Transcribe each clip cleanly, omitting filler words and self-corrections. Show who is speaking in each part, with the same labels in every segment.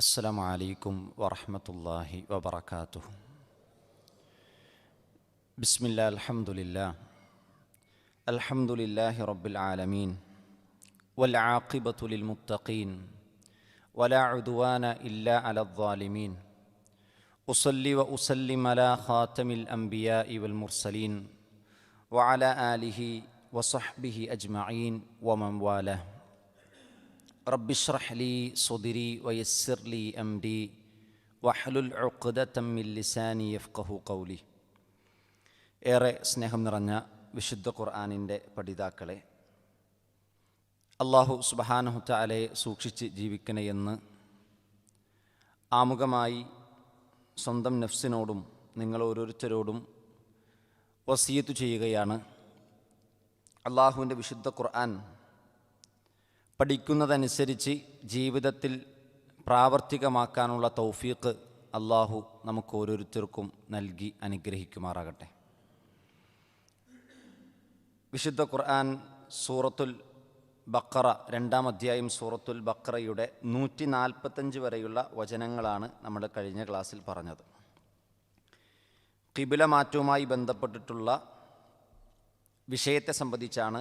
Speaker 1: السلام عليكم ورحمة الله وبركاته. بسم الله الحمد لله رب العالمين والعاقبة للمتقين ولا عدوان إلا على الظالمين. أصلي وأسلم على خاتم الأنبياء والمرسلين وعلى آله وصحبه أجمعين ومن والاه. رب اشرح لي صدري ويسر لي أمري واحلل عقدة من لساني يفقهوا قولي. ഏറെ സ്നേഹം നിറഞ്ഞ വിശുദ്ധ ഖുർആനിൻ്റെ പഠിതാക്കളെ, അല്ലാഹു സുബ്ഹാനഹു തആലയെ സൂക്ഷിച്ച് ജീവിക്കണമെന്ന് ആമുഖമായി സ്വന്തം നഫ്സിനോടും നിങ്ങൾ ഓരോരുത്തരോടും വസിയത്ത് ചെയ്യുകയാണ്. അല്ലാഹുവിൻ്റെ വിശുദ്ധ ഖുർആൻ പഠിക്കുന്നതനുസരിച്ച് ജീവിതത്തിൽ പ്രാവർത്തികമാക്കാനുള്ള തൗഫീഖ് അല്ലാഹു നമുക്ക് ഓരോരുത്തർക്കും നൽകി അനുഗ്രഹിക്കുമാറാകട്ടെ. വിശുദ്ധ ഖുർആൻ സൂറത്തുൽ ബഖറ 2-ാം അധ്യായം സൂറത്തുൽ ബഖറയുടെ 145 വരെയുള്ള വചനങ്ങളാണ് നമ്മൾ കഴിഞ്ഞ ക്ലാസ്സിൽ പറഞ്ഞത്. ഖിബ്ല മാറ്റവുമായി ബന്ധപ്പെട്ടിട്ടുള്ള വിഷയത്തെ സംബന്ധിച്ചാണ്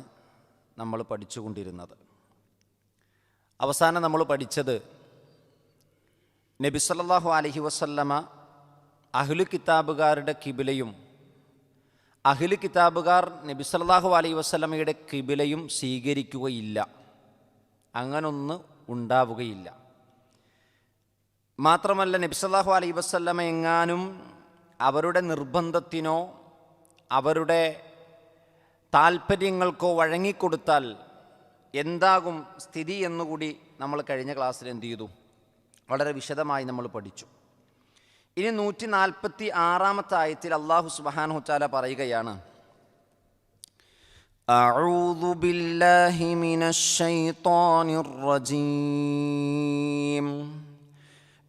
Speaker 1: നമ്മൾ പഠിച്ചുകൊണ്ടിരുന്നത്. അവസാനം നമ്മൾ പഠിച്ചത് നബി സല്ലല്ലാഹു അലൈഹി വസല്ലമ അഹ്ലു കിതാബുകാരുടെ ഖിബ്ലയും അഹ്ലു കിതാബുകാർ നബി സല്ലല്ലാഹു അലൈഹി വസല്ലമയുടെ ഖിബ്ലയും സ്വീകരിക്കുകയില്ല, അങ്ങനൊന്ന് ഉണ്ടാവുകയില്ല. മാത്രമല്ല നബി സല്ലല്ലാഹു അലൈഹി വസല്ലമ എങ്ങാനും അവരുടെ നിർബന്ധത്തിനോ അവരുടെ താൽപ്പര്യങ്ങൾക്കോ വഴങ്ങിക്കൊടുത്താൽ എന്താകും സ്ഥിതി എന്നുകൂടി നമ്മൾ കഴിഞ്ഞ ക്ലാസ്സിൽ എന്ത് ചെയ്തു, വളരെ വിശദമായി നമ്മൾ പഠിച്ചു. ഇനി 146-ാമത്തെ ആയത്തിൽ അല്ലാഹു സുബ്ഹാനഹു തആല പറയുകയാണ്, അഊദു ബില്ലാഹി മിനശ് ശൈത്വാനിർ റജീം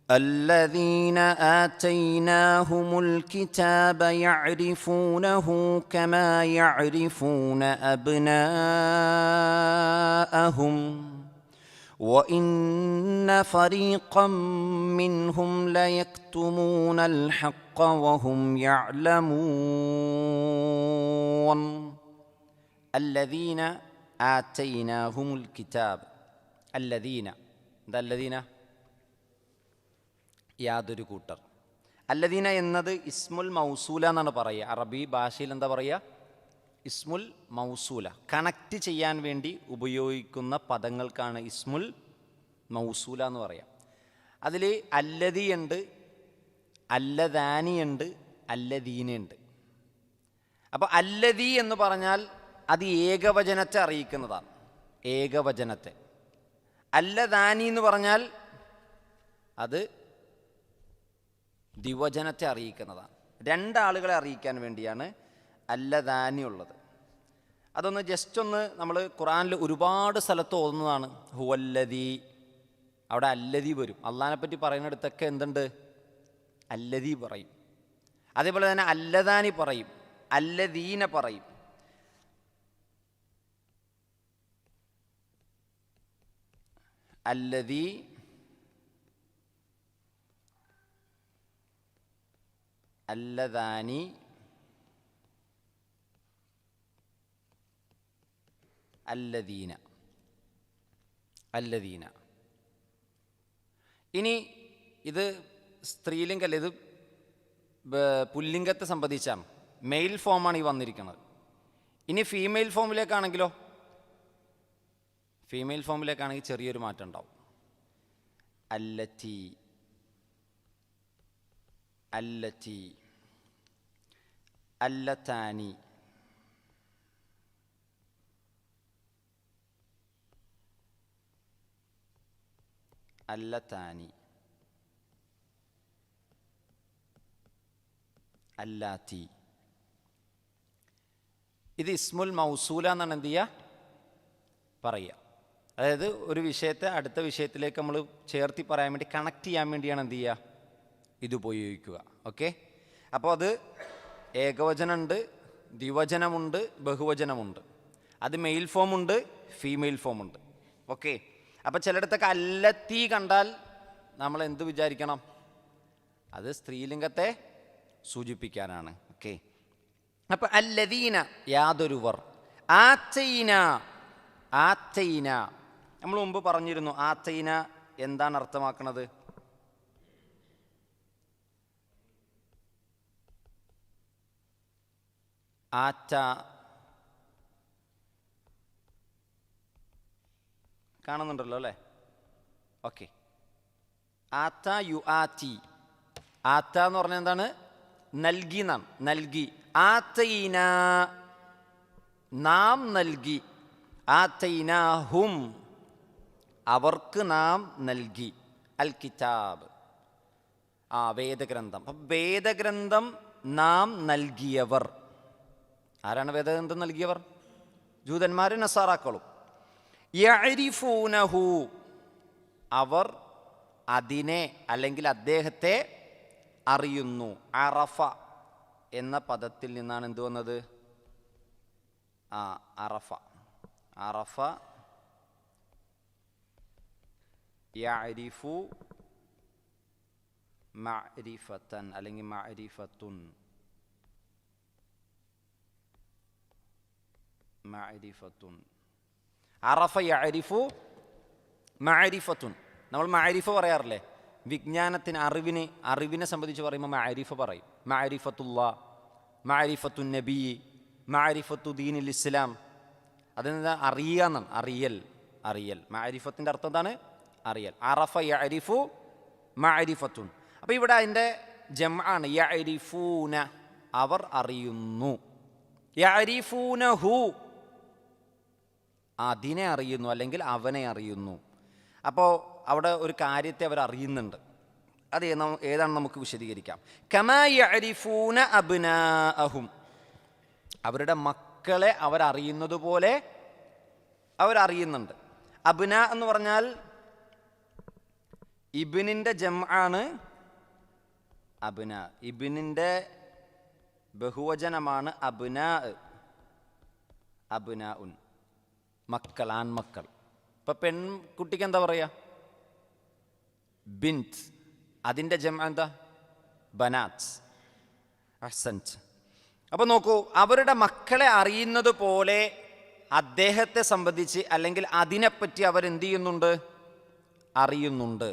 Speaker 1: الذين آتيناهم الكتاب يعرفونه كما يعرفون أبناءهم وإن فريقا منهم ليكتمون الحق وهم يعلمون. الذين آتيناهم الكتاب. الذين യാതൊരു കൂട്ടർ. അല്ലദീന എന്നത് ഇസ്മുൽ മൗസൂല എന്നാണ് പറയുക. അറബി ഭാഷയിൽ എന്താ പറയുക? ഇസ്മുൽ മൗസൂല. കണക്റ്റ് ചെയ്യാൻ വേണ്ടി ഉപയോഗിക്കുന്ന പദങ്ങൾക്കാണ് ഇസ്മുൽ മൗസൂല എന്ന് പറയാം. അതിൽ അല്ലദി ഉണ്ട്, അല്ലദാനി ഉണ്ട്, അല്ലദീനുണ്ട്. അപ്പോൾ അല്ലദി എന്ന് പറഞ്ഞാൽ അത് ഏകവചനത്തെ അറിയിക്കുന്നതാണ്, ഏകവചനത്തെ. അല്ലദാനി എന്ന് പറഞ്ഞാൽ അത് ദ്വിവചനത്തെ അറിയിക്കുന്നതാണ്, രണ്ടാളുകളെ അറിയിക്കാൻ വേണ്ടിയാണ് അല്ലദാനി ഉള്ളത്. അതൊന്ന് ജസ്റ്റ് ഒന്ന് നമ്മൾ ഖുർആനിൽ ഒരുപാട് സ്ഥലത്ത് ഓതുന്നതാണ്. ഹുവല്ലദീ, അവിടെ അല്ലദീ വരും. അള്ളാഹിനെ പറ്റി പറയുന്നിടത്തൊക്കെ എന്തുണ്ട്? അല്ലദീ പറയും. അതേപോലെ തന്നെ അല്ലദാനി പറയും, അല്ലദീന പറയും. അല്ലദീ, അല്ലദാനി, അല്ലദീന, അല്ലദീന. ഇനി ഇത് സ്ത്രീലിംഗല്ല, ഇത് പുല്ലിംഗത്തെ സംബന്ധിച്ചാണ്. മെയിൽ ഫോമാണ് ഈ വന്നിരിക്കുന്നത്. ഇനി ഫീമെയിൽ ഫോമിലേക്കാണെങ്കിലോ, ഫീമെയിൽ ഫോമിലേക്കാണെങ്കിൽ ചെറിയൊരു മാറ്റം ഉണ്ടാവും. അല്ലത്തി, അല്ലത്തി, അല്ലത്താനി, അല്ലത്താനി, അല്ലാത്തി. ഇത് ഇസ്മുൽ മൗസൂല എന്നാണ് എന്ത് ചെയ്യുക, പറയുക. അതായത് ഒരു വിഷയത്തെ അടുത്ത വിഷയത്തിലേക്ക് നമ്മൾ ചേർത്തി പറയാൻ വേണ്ടി, കണക്ട് ചെയ്യാൻ വേണ്ടിയാണ് എന്ത് ചെയ്യുക, ഇത് ഉപയോഗിക്കുക. ഓക്കെ. അപ്പോൾ അത് ഏകവചനമുണ്ട്, ദ്വിവചനമുണ്ട്, ബഹുവചനമുണ്ട്. അത് മെയിൽ ഫോമുണ്ട്, ഫീമെയിൽ ഫോമുണ്ട്. ഓക്കെ. അപ്പോൾ ചിലയിടത്തൊക്കെ അല്ലത്തി കണ്ടാൽ നമ്മൾ എന്ത് വിചാരിക്കണം? അത് സ്ത്രീലിംഗത്തെ സൂചിപ്പിക്കാനാണ്. ഓക്കെ, അപ്പം അല്ലദീന യാതൊരുവർ, ആത്തൈന ആത്തൈന നമ്മൾ മുമ്പ് പറഞ്ഞിരുന്നു. ആത്തൈന എന്താണ് അർത്ഥമാക്കുന്നത്? ആറ്റ കാണുന്നുണ്ടല്ലോ അല്ലേ? Okay, ആത്ത U ആറ്റി. ആത്ത എന്ന് പറഞ്ഞാൽ എന്താണ്? നൽകി നാം, നൽകി. ആത്തൈന നാം നൽകി. ആത്തൈനാഹും അവർക്ക് നാം നൽകി. അൽ കിതാബ് വേദഗ്രന്ഥം. അപ്പം വേദഗ്രന്ഥം നാം നൽകിയവർ ആരാണ്? വേദഗ്രന്ഥം നൽകിയവർ ജൂതന്മാരും നസാറാക്കളും. യഅരിഫൂനഹു അവർ അതിനെ അല്ലെങ്കിൽ അദ്ദേഹത്തെ അറിയുന്നു. അറഫ എന്ന പദത്തിൽ നിന്നാണ് എന്ത് വന്നത്? അറഫ. അറഫ യഅരിഫു മഅരിഫതൻ അല്ലെങ്കിൽ മഅരിഫത്തുൻ. മഅരിഫത്തുൻ അറഫ യഅരിഫു മഅരിഫത്തുൻ. നമ്മൾ മഅരിഫ പറയാറില്ലേ? വിജ്ഞാനത്തിന്, അറിവിനെ സംബന്ധിച്ച് പറയുമ്പോൾ മഅരിഫ പറയും. മഅരിഫത്തുല്ലാ, മഅരിഫത്തുൻ നബി, മഅരിഫത്തു ദീനിൽ ഇസ്ലാം. അതെന്താ? അറിയുക എന്നാണ്. അറിയൽ. മഅരിഫത്തിൻ്റെ അർത്ഥം എന്താണ്? അറിയൽ. അറഫ യഅരിഫു മഅരിഫത്തുൻ. അപ്പോൾ ഇവിടെ അതിൻ്റെ ജംആണ് യഅരിഫൂന, അവർ അറിയുന്നു. യഅരിഫൂനഹു അതിനെ അറിയുന്നു അല്ലെങ്കിൽ അവനെ അറിയുന്നു. അപ്പോൾ അവിടെ ഒരു കാര്യത്തെ അവർ അറിയുന്നുണ്ട്. അത് ഏതാണ് നമുക്ക് വിശദീകരിക്കാം. കമാ യഅരിഫൂന അബ്നാഅഹും അവരുടെ മക്കളെ അവരറിയുന്നത് പോലെ അവരറിയുന്നുണ്ട്. അബ്ന എന്ന് പറഞ്ഞാൽ ഇബ്നിൻ്റെ ജംആണ് അബ്ന. ഇബ്നിൻ്റെ ബഹുവചനമാണ് അബ്നാ. അബ്നാഉൻ മക്കൾ, ആൺമക്കൾ. ഇപ്പം പെൺകുട്ടിക്ക് എന്താ പറയുക? ബിൻത്. അതിൻ്റെ ജംഅ എന്താ? ബനാത്ത്. അഹ്സൻത്. അപ്പോൾ നോക്കൂ, അവരുടെ മക്കളെ അറിയുന്നത് പോലെ അദ്ദേഹത്തെ സംബന്ധിച്ച് അല്ലെങ്കിൽ അതിനെപ്പറ്റി അവരെന്ത് ചെയ്യുന്നുണ്ട്? അറിയുന്നുണ്ട്.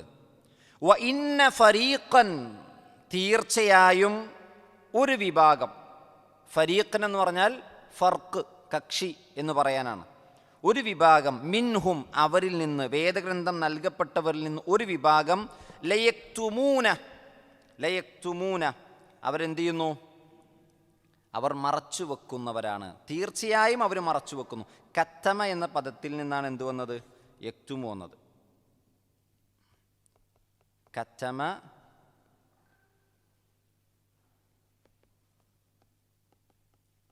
Speaker 1: വ ഇന്ന ഫരീഖൻ തീർച്ചയായും ഒരു വിഭാഗം. ഫരീഖൻ എന്ന് പറഞ്ഞാൽ ഫർക്ക്, കക്ഷി എന്ന് പറയാനാണ്. ഒരു വിഭാഗം മിൻഹും അവരിൽ നിന്ന്, വേദഗ്രന്ഥം നൽകപ്പെട്ടവരിൽ നിന്ന് ഒരു വിഭാഗം ലയക്തുമൂന അവരെന്ത് ചെയ്യുന്നു? അവർ മറച്ചു വെക്കുന്നവരാണ്. തീർച്ചയായും അവർ മറച്ചു വെക്കുന്നു. കത്തമ എന്ന പദത്തിൽ നിന്നാണ് എന്ത് വന്നത്? യക്തുമു വന്നത്. കത്തമ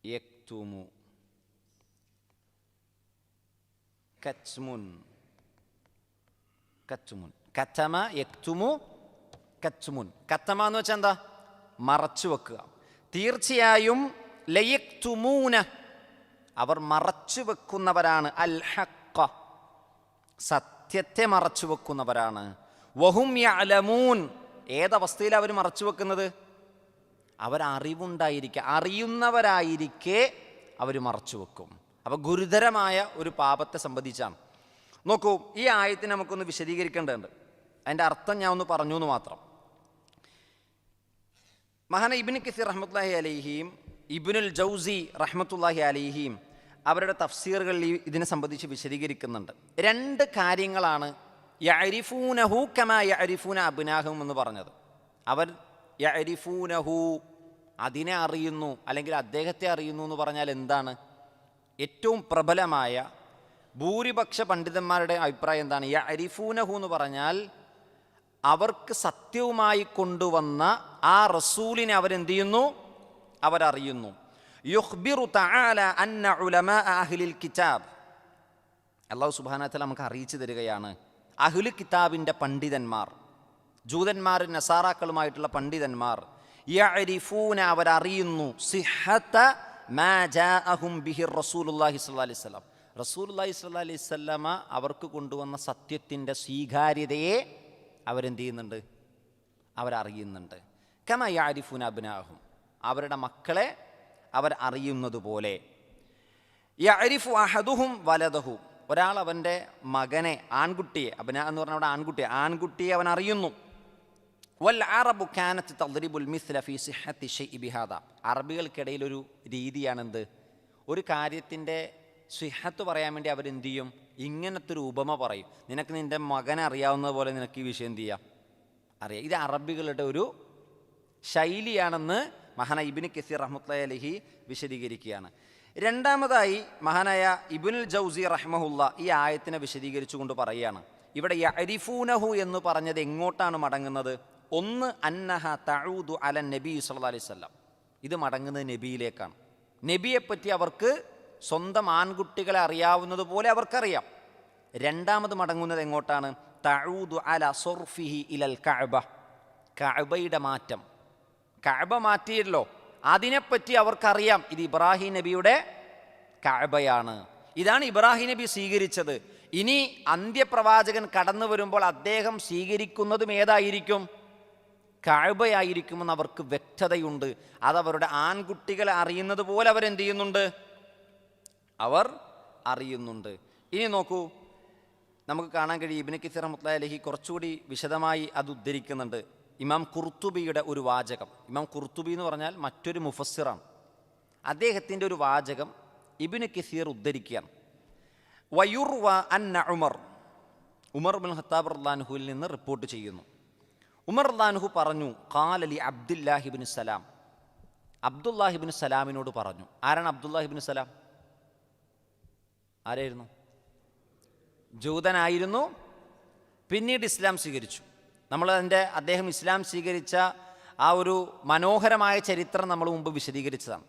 Speaker 1: യക്തുമു കച്മുൻ. കത്തമ യക്തുമു കച്മുൻ. കത്തമ എന്ന് വെച്ചാൽ എന്താ? മറച്ചു വെക്കുക. തീർച്ചയായും ലയക്തുമൂന അവർ മറച്ചു വെക്കുന്നവരാണ്. അൽ ഹഖ സത്യത്തെ മറച്ചു വെക്കുന്നവരാണ്. വഹും യഅലമൂൻ ഏതവസ്ഥയിൽ അവർ മറച്ചു വെക്കുന്നത്? അവരറിവുണ്ടായിരിക്കെ, അറിയുന്നവരായിരിക്കെ അവർ മറച്ചു വെക്കും. അപ്പോൾ ഗുരുതരമായ ഒരു പാപത്തെ സംബന്ധിച്ചാണ്. നോക്കൂ, ഈ ആയത്തിനെ നമുക്കൊന്ന് വിശദീകരിക്കേണ്ടതുണ്ട്. അതിൻ്റെ അർത്ഥം ഞാൻ ഒന്ന് പറഞ്ഞു എന്ന് മാത്രം. മഹാന ഇബ്നു കസീർ റഹ്മത്തുള്ളാഹി അലൈഹിയും ഇബ്നുൽ ജൗസി റഹ്മത്തുള്ളാഹി അലൈഹിയും അവരുടെ തഫ്സീറുകളിൽ ഇതിനെ സംബന്ധിച്ച് വിശദീകരിക്കുന്നുണ്ട്. രണ്ട് കാര്യങ്ങളാണ് യഅരിഫൂനഹു കമാ യഅരിഫൂന അബ്നാഹും എന്ന് പറഞ്ഞത്. അവർ യഅരിഫൂനഹു അതിനെ അറിയുന്നു അല്ലെങ്കിൽ അദ്ദേഹത്തെ അറിയുന്നു എന്ന് പറഞ്ഞാൽ എന്താണ്? ഏറ്റവും പ്രബലമായ ഭൂരിപക്ഷ പണ്ഡിതന്മാരുടെ അഭിപ്രായം എന്താണ്? യഅരിഫൂനഹു എന്ന് പറഞ്ഞാൽ അവർക്ക് സത്യവുമായി കൊണ്ടുവന്ന ആ റസൂലിനെ അവരെന്ത് ചെയ്യുന്നു? അവരറിയുന്നു. യുഖ്ബിറു തആല അന്ന ഉലമാ അഹ്ലിൽ കിതാബ്, അല്ലാഹു സുബ്ഹാനഹു വ തആല നമുക്ക് അറിയിച്ചു തരികയാണ്, അഹ്ലു കിതാബിൻ്റെ പണ്ഡിതന്മാർ, ജൂതന്മാരും നസാറാക്കളുമായിട്ടുള്ള പണ്ഡിതന്മാർ, യഅരിഫൂന അവരറിയുന്നു, സിഹത മാ ജാഅഹും ബിഹി റസൂലുള്ളാഹി സ്വല്ലല്ലാഹി അലൈഹി വസല്ലം, റസൂലുള്ളാഹി സ്വല്ലല്ലാഹി അലൈഹി വസല്ലമ അവർക്ക് കൊണ്ടുവന്ന സത്യത്തിൻ്റെ സ്വീകാര്യതയെ അവരെന്ത് ചെയ്യുന്നുണ്ട്? അവരറിയുന്നുണ്ട്. കമാ യഅരിഫൂന അബ്നാഅഹും, അവരുടെ മക്കളെ അവർ അറിയുന്നത് പോലെ. യഅരിഫു അഹദുഹും വലദഹു, ഒരാൾ അവൻ്റെ മകനെ, ആൺകുട്ടിയെ, അബ്നാ എന്ന് പറഞ്ഞാൽ അവിടെ ആൺകുട്ടിയെ അവൻ അറിയുന്നു. വൽ അറബു കാനത്ത് തദ്രിബുൽ മിസ്ല ഫീ സിഹത്തി ശൈഇ ബിഹാദ, അറബികൾക്കിടയിൽ ഒരു രീതിയാണെന്ത്, ഒരു കാര്യത്തിൻ്റെ സിഹത്ത് പറയാൻ വേണ്ടി അവരെന്ത് ചെയ്യും? ഇങ്ങനത്തെ ഒരു ഉപമ പറയും. നിനക്ക് നിൻ്റെ മകനെ അറിയാവുന്നത് പോലെ നിനക്ക് ഈ വിഷയം എന്ത് ചെയ്യാം? അറിയാം. ഇത് അറബികളുടെ ഒരു ശൈലിയാണെന്ന് മഹാനായ ഇബ്നു കസീർ റഹ്മത്തുള്ളാഹി അലൈഹി വിശദീകരിക്കുകയാണ്. രണ്ടാമതായി മഹാനായ ഇബ്നുൽ ജൗസി റഹ്മഹുല്ല ഈ ആയത്തിനെ വിശദീകരിച്ചുകൊണ്ട് പറയുകയാണ്, ഇവിടെ യഅരിഫൂനഹു എന്ന് പറഞ്ഞത് എങ്ങോട്ടാണ് മടങ്ങുന്നത്? ഒന്ന്, അന്നഹ തഊദു അലൻ നബി സല്ലല്ലാഹു അലൈഹി വസല്ലം, ഇത് മടങ്ങുന്നത് നബിയിലേക്കാണ്. നബിയെപ്പറ്റി അവർക്ക് സ്വന്തം ആൺകുട്ടികളെ അറിയാവുന്നത് പോലെ അവർക്കറിയാം. രണ്ടാമത് മടങ്ങുന്നത് എങ്ങോട്ടാണ്? തഊദു അല സർഫിഹി ഇലൽ കഅബ, കഅബയുടെ മാറ്റം. കഅബ മാറ്റിയല്ലോ, അതിനെപ്പറ്റി അവർക്കറിയാം. ഇത് ഇബ്രാഹിം നബിയുടെ കഅബയാണ്, ഇതാണ് ഇബ്രാഹിം നബി സ്വീകരിച്ചത്. ഇനി അന്ത്യപ്രവാചകൻ കടന്നു വരുമ്പോൾ അദ്ദേഹം സ്വീകരിക്കുന്നതും ഏതായിരിക്കും? കഅബയായിരിക്കുമെന്ന് അവർക്ക് വ്യക്തതയുണ്ട്. അതവരുടെ ആൺകുട്ടികളെ അറിയുന്നത് പോലെ അവരെന്ത് ചെയ്യുന്നുണ്ട്? അവർ അറിയുന്നുണ്ട്. ഇനി നോക്കൂ, നമുക്ക് കാണാൻ കഴിയും ഇബ്നു കസീർ റഹ്മത്തുള്ളാഹി അലൈഹി കുറച്ചുകൂടി വിശദമായി അത് ഉദ്ധരിക്കുന്നുണ്ട്. ഇമാം ഖുർത്തുബിയുടെ ഒരു വാചകം, ഇമാം ഖുർത്തുബി എന്ന് പറഞ്ഞാൽ മറ്റൊരു മുഫസ്സിറാണ്, അദ്ദേഹത്തിൻ്റെ ഒരു വാചകം ഇബ്നു കസീർ ഉദ്ധരിക്കുകയാണ്. വയുർവ അന്ന ഉമർ ഇബ്നുൽ ഖത്താബ് റളിയല്ലാഹു അൻഹുവിൽ നിന്ന് റിപ്പോർട്ട് ചെയ്യുന്നു, ഉമർ റളിയല്ലാഹു അൻഹു പറഞ്ഞു, ഖാല ലി അബ്ദുല്ലാഹി ഇബ്നു സലാം, അബ്ദുല്ലാഹി ഇബ്നു സലാമിനോട് പറഞ്ഞു. ആരാണ് അബ്ദുല്ലാഹി ഇബ്നു സലാം? ആരായിരുന്നു? ജൂതനായിരുന്നു, പിന്നീട് ഇസ്ലാം സ്വീകരിച്ചു. അദ്ദേഹം ഇസ്ലാം സ്വീകരിച്ച ആ ഒരു മനോഹരമായ ചരിത്രം നമ്മൾ മുമ്പ് വിശദീകരിച്ചതാണ്.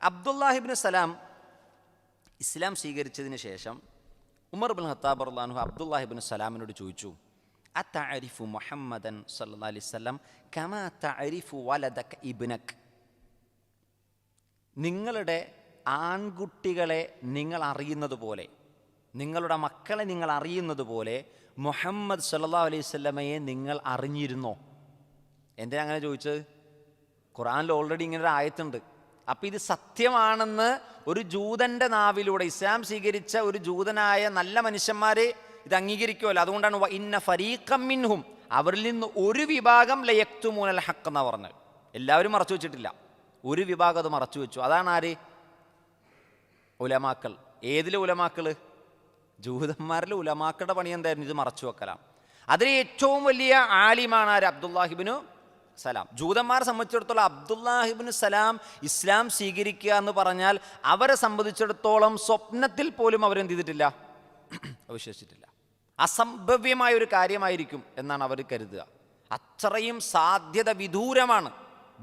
Speaker 1: അബ്ദുല്ലാഹി ഇബ്നു സലാം ഇസ്ലാം സ്വീകരിച്ചതിന് ശേഷം ഉമർ ഇബ്നുൽ ഖത്താബ് റളിയല്ലാഹു അൻഹു അബ്ദുല്ലാഹി ഇബ്നു സലാമിനോട് ചോദിച്ചു, അതഅരിഫു മുഹമ്മദൻ സല്ലല്ലാഹു അലൈഹി വസല്ലം കമാ തഅരിഫു വലദക ഇബ്നക, നിങ്ങളുടെ ആൺകുട്ടികളെ നിങ്ങൾ അറിയുന്നത് പോലെ, നിങ്ങളുടെ മക്കളെ നിങ്ങൾ അറിയുന്നത് പോലെ മുഹമ്മദ് സല്ലല്ലാഹു അലൈഹി വസല്ലമയെ നിങ്ങൾ അറിഞ്ഞിരുന്നോ? എന്തിനാ അങ്ങനെ ചോദിച്ചത്? ഖുർആനിൽ ഓൾറെഡി ഇങ്ങനൊരു ആയത്തുണ്ട്. അപ്പം ഇത് സത്യമാണെന്ന് ഒരു ജൂതൻ്റെ നാവിലൂടെ, ഇസ്ലാം സ്വീകരിച്ച ഒരു ജൂതനായ നല്ല മനുഷ്യന്മാരെ ഇത് അംഗീകരിക്കുമല്ലോ. അതുകൊണ്ടാണ് ഇന്ന ഫരീഖം മിൻഹും, അവരിൽ നിന്ന് ഒരു വിഭാഗം ലയക്തുമൂനൽ ഹഖ് എന്നാണ് പറഞ്ഞത്. എല്ലാവരും മറച്ചു വെച്ചിട്ടില്ല, ഒരു വിഭാഗം അത് മറച്ചു വെച്ചു. അതാണ് ആര്? ഉലമാക്കൾ. ഏതിലെ ഉലമാക്കൾ? ജൂതന്മാരിലെ ഉലമാക്കളുടെ പണി എന്തായിരുന്നു? ഇത് മറച്ചു വെക്കലാണ്. അതിൽ ഏറ്റവും വലിയ ആലിമാണ് ആര്? അബ്ദുല്ലാഹി ഇബ്നു സലാം. ജൂതന്മാരെ സംബന്ധിച്ചിടത്തോളം അബ്ദുല്ലാഹി ഇബ്നു സലാം ഇസ്ലാം സ്വീകരിക്കുക എന്ന് പറഞ്ഞാൽ അവരെ സംബന്ധിച്ചിടത്തോളം സ്വപ്നത്തിൽ പോലും അവരെന്ത് ചെയ്തിട്ടില്ല? വിശ്വസിച്ചിട്ടില്ല. അസംഭവ്യമായ ഒരു കാര്യമായിരിക്കും എന്നാണ് അവർ കരുതുക. അത്രയും സാധ്യത